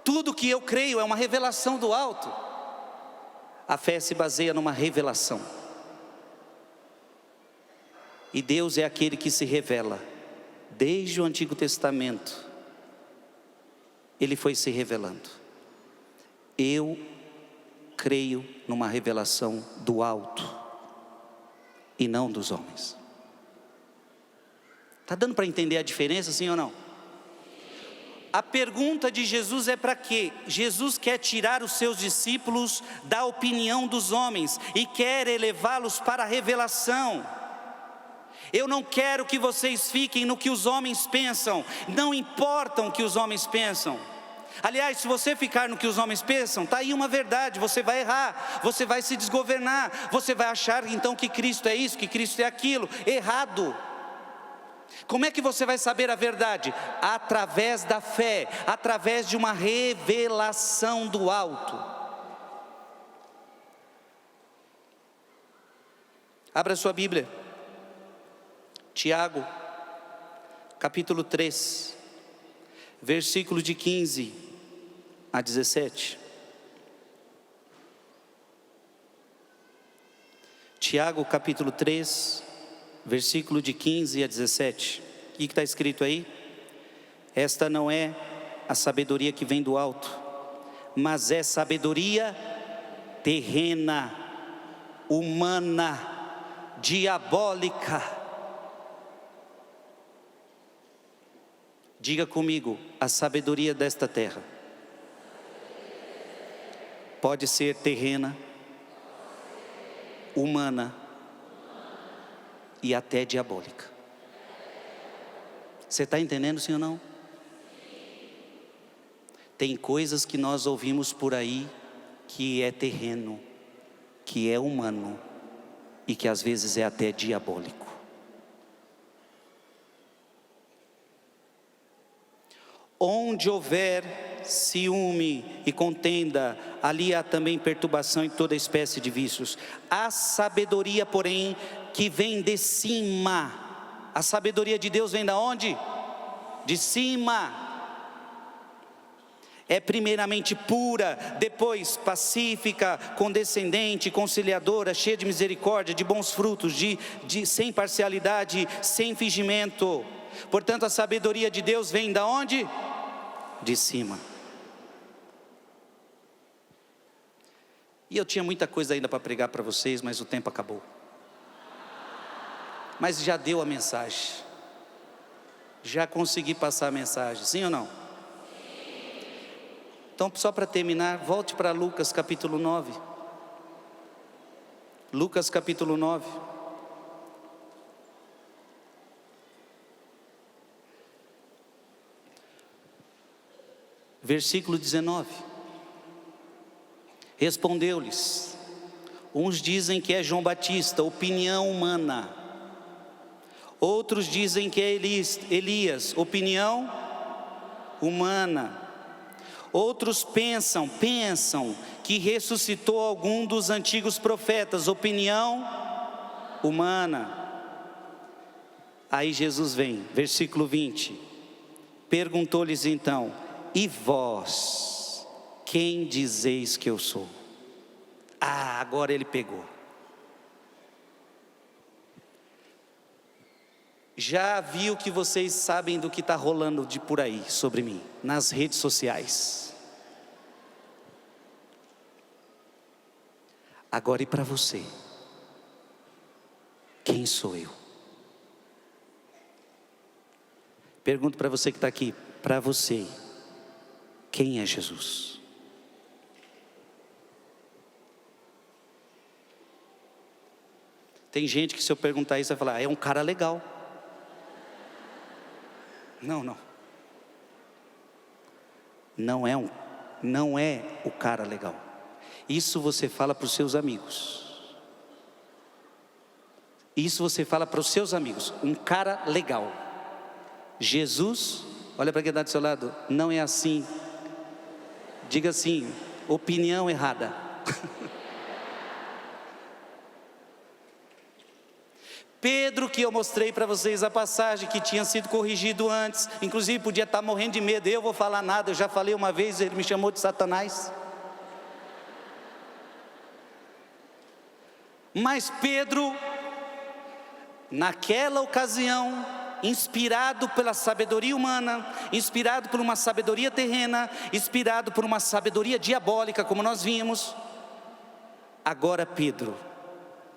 Tudo que eu creio é uma revelação do alto. A fé se baseia numa revelação. E Deus é aquele que se revela. Desde o Antigo Testamento, Ele foi se revelando. Eu creio numa revelação do alto e não dos homens. Está dando para entender a diferença, sim ou não? A pergunta de Jesus é para quê? Jesus quer tirar os seus discípulos da opinião dos homens e quer elevá-los para a revelação. Eu não quero que vocês fiquem no que os homens pensam. Não importa o que os homens pensam. Aliás, se você ficar no que os homens pensam, está aí uma verdade, você vai errar, você vai se desgovernar, você vai achar então que Cristo é isso, que Cristo é aquilo, errado. Como é que você vai saber a verdade? Através da fé, através de uma revelação do alto. Abra sua Bíblia, Tiago, capítulo 3, versículo de 15 a 17. Tiago, capítulo 3, versículo de 15 a 17. O que está escrito aí? Esta não é a sabedoria que vem do alto, mas é sabedoria terrena, humana, diabólica. Diga comigo, a sabedoria desta terra pode ser terrena, humana e até diabólica. Você está entendendo, sim ou não? Tem coisas que nós ouvimos por aí que é terreno, que é humano e que às vezes é até diabólico. Onde houver ciúme e contenda, ali há também perturbação e toda espécie de vícios. A sabedoria, porém, que vem de cima. A sabedoria de Deus vem da onde? De cima. É primeiramente pura, depois pacífica, condescendente, conciliadora, cheia de misericórdia, de bons frutos, sem parcialidade, sem fingimento. Portanto, a sabedoria de Deus vem da onde? De cima. E eu tinha muita coisa ainda para pregar para vocês, mas o tempo acabou. Mas já deu a mensagem. Já consegui passar a mensagem, sim ou não? Então, só para terminar, volte para Lucas capítulo 9. Lucas capítulo 9. Versículo 19. Respondeu-lhes: uns dizem que é João Batista, opinião humana. Outros dizem que é Elias, opinião humana. Outros pensam que ressuscitou algum dos antigos profetas, opinião humana. Aí Jesus vem, versículo 20. Perguntou-lhes então: e vós, quem dizeis que eu sou? Agora ele pegou. Já viu que vocês sabem do que está rolando de por aí sobre mim, nas redes sociais. Agora e para você? Quem sou eu? Pergunto para você que está aqui, para você, quem é Jesus? Tem gente que se eu perguntar isso vai falar, é um cara legal. Não. Não é o cara legal. Isso você fala para os seus amigos. Isso você fala para os seus amigos. Um cara legal. Jesus, olha para quem está do seu lado, não é assim. Diga assim, opinião errada. Pedro, que eu mostrei para vocês a passagem, que tinha sido corrigido antes, inclusive podia estar morrendo de medo, eu vou falar nada, eu já falei uma vez, ele me chamou de Satanás. Mas Pedro, naquela ocasião, inspirado pela sabedoria humana, inspirado por uma sabedoria terrena, inspirado por uma sabedoria diabólica, como nós vimos, agora Pedro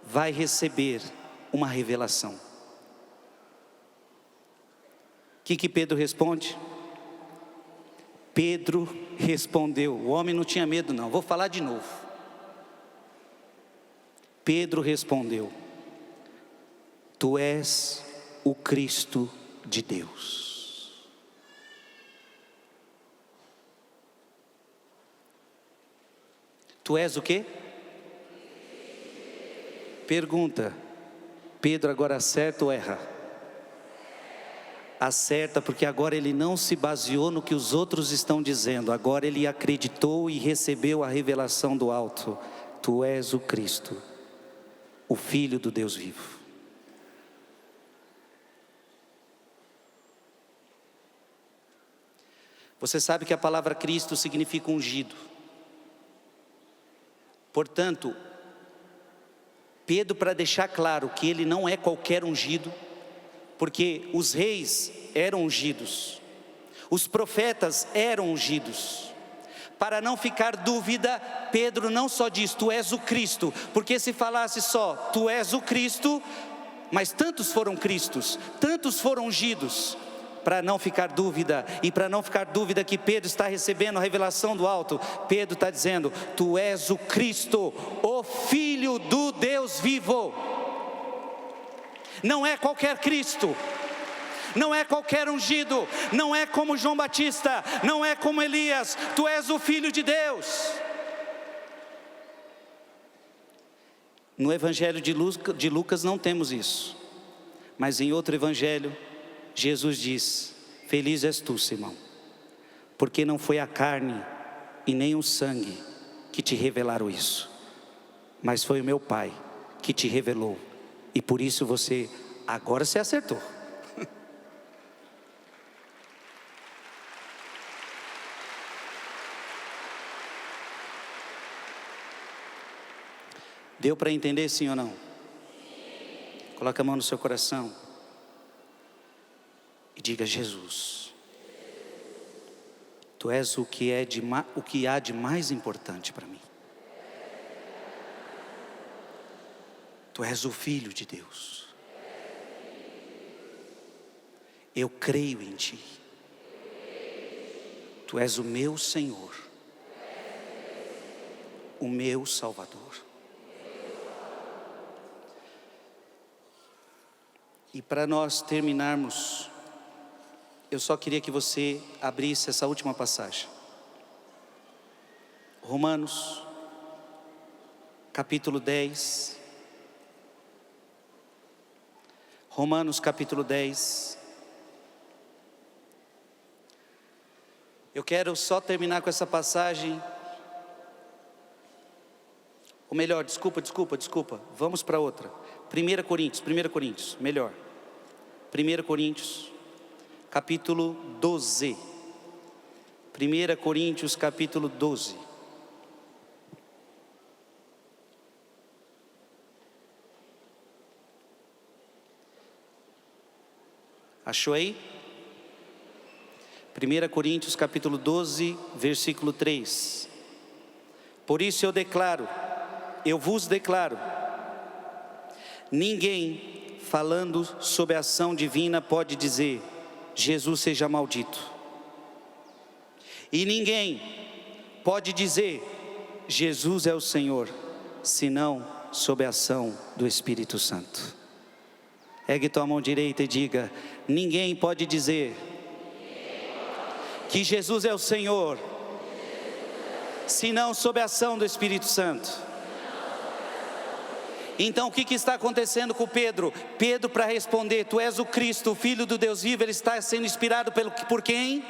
vai receber uma revelação. O que Pedro responde? Pedro respondeu, o homem não tinha medo não, vou falar de novo. Pedro respondeu: tu és o Cristo de Deus. Tu és o quê? Pergunta: Pedro agora acerta ou erra? Acerta, porque agora ele não se baseou no que os outros estão dizendo. Agora ele acreditou e recebeu a revelação do alto. Tu és o Cristo, o Filho do Deus vivo. Você sabe que a palavra Cristo significa ungido. Portanto, Pedro, para deixar claro que ele não é qualquer ungido, porque os reis eram ungidos, os profetas eram ungidos. Para não ficar dúvida, Pedro não só diz: tu és o Cristo, porque se falasse só tu és o Cristo, mas tantos foram Cristos, tantos foram ungidos. Para não ficar dúvida, e para não ficar dúvida que Pedro está recebendo a revelação do alto, Pedro está dizendo: tu és o Cristo, o Filho do Deus vivo. Não é qualquer Cristo, não é qualquer ungido, não é como João Batista, não é como Elias. Tu és o Filho de Deus. No Evangelho de Lucas não temos isso, mas em outro Evangelho Jesus diz: feliz és tu, Simão, porque não foi a carne e nem o sangue que te revelaram isso, mas foi o meu Pai que te revelou. E por isso você agora se acertou. Deu para entender, sim ou não? Coloca a mão no seu coração e diga: Jesus, tu és o que há de mais importante para mim. Tu és o Filho de Deus. Eu creio em ti. Tu és o meu Senhor, o meu Salvador. E para nós terminarmos, eu só queria que você abrisse essa última passagem. Romanos, capítulo 10. Romanos, capítulo 10. Eu quero só terminar com essa passagem. Ou melhor, desculpa. Vamos para outra. 1 Coríntios, melhor. 1 Coríntios, capítulo 12. 1 Coríntios, capítulo 12. Achou aí? 1 Coríntios capítulo 12, versículo 3. Por isso eu vos declaro, ninguém falando sob a ação divina pode dizer: Jesus seja maldito. E ninguém pode dizer: Jesus é o Senhor, senão sob a ação do Espírito Santo. Ergue tua mão direita e diga: ninguém pode dizer que Jesus é o Senhor, senão sob a ação do Espírito Santo. Então o que está acontecendo com Pedro? Pedro, para responder: tu és o Cristo, o Filho do Deus vivo, ele está sendo inspirado por quem?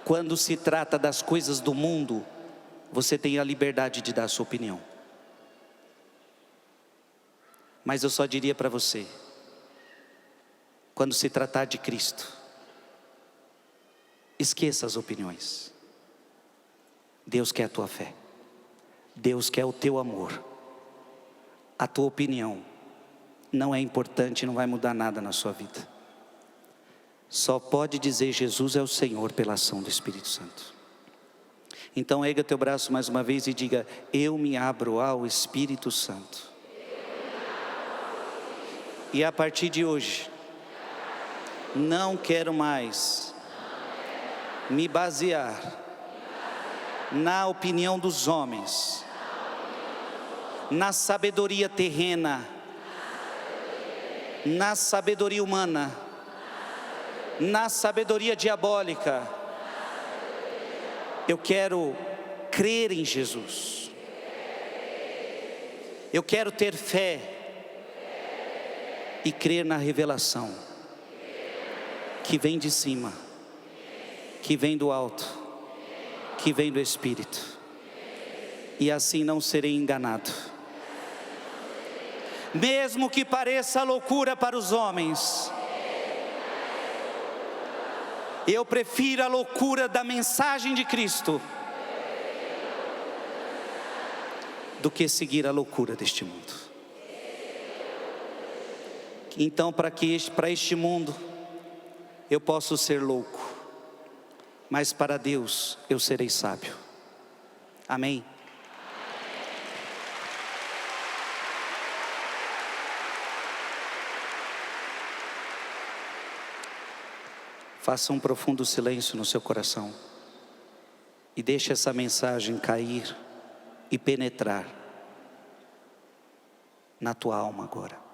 Quando se trata das coisas do mundo, você tem a liberdade de dar a sua opinião. Mas eu só diria para você: quando se tratar de Cristo, esqueça as opiniões. Deus quer a tua fé, Deus quer o teu amor. A tua opinião não é importante, não vai mudar nada na sua vida. Só pode dizer Jesus é o Senhor pela ação do Espírito Santo. Então erga teu braço mais uma vez e diga: eu me abro ao Espírito Santo. E a partir de hoje, não quero mais me basear na opinião dos homens, na sabedoria terrena, na sabedoria humana, na sabedoria diabólica. Eu quero crer em Jesus. Eu quero ter fé e crer na revelação que vem de cima, que vem do alto, que vem do Espírito. E assim não serei enganado. Mesmo que pareça loucura para os homens, eu prefiro a loucura da mensagem de Cristo do que seguir a loucura deste mundo. Então, para este mundo eu posso ser louco, mas para Deus eu serei sábio. Amém? Faça um profundo silêncio no seu coração e deixe essa mensagem cair e penetrar na tua alma agora.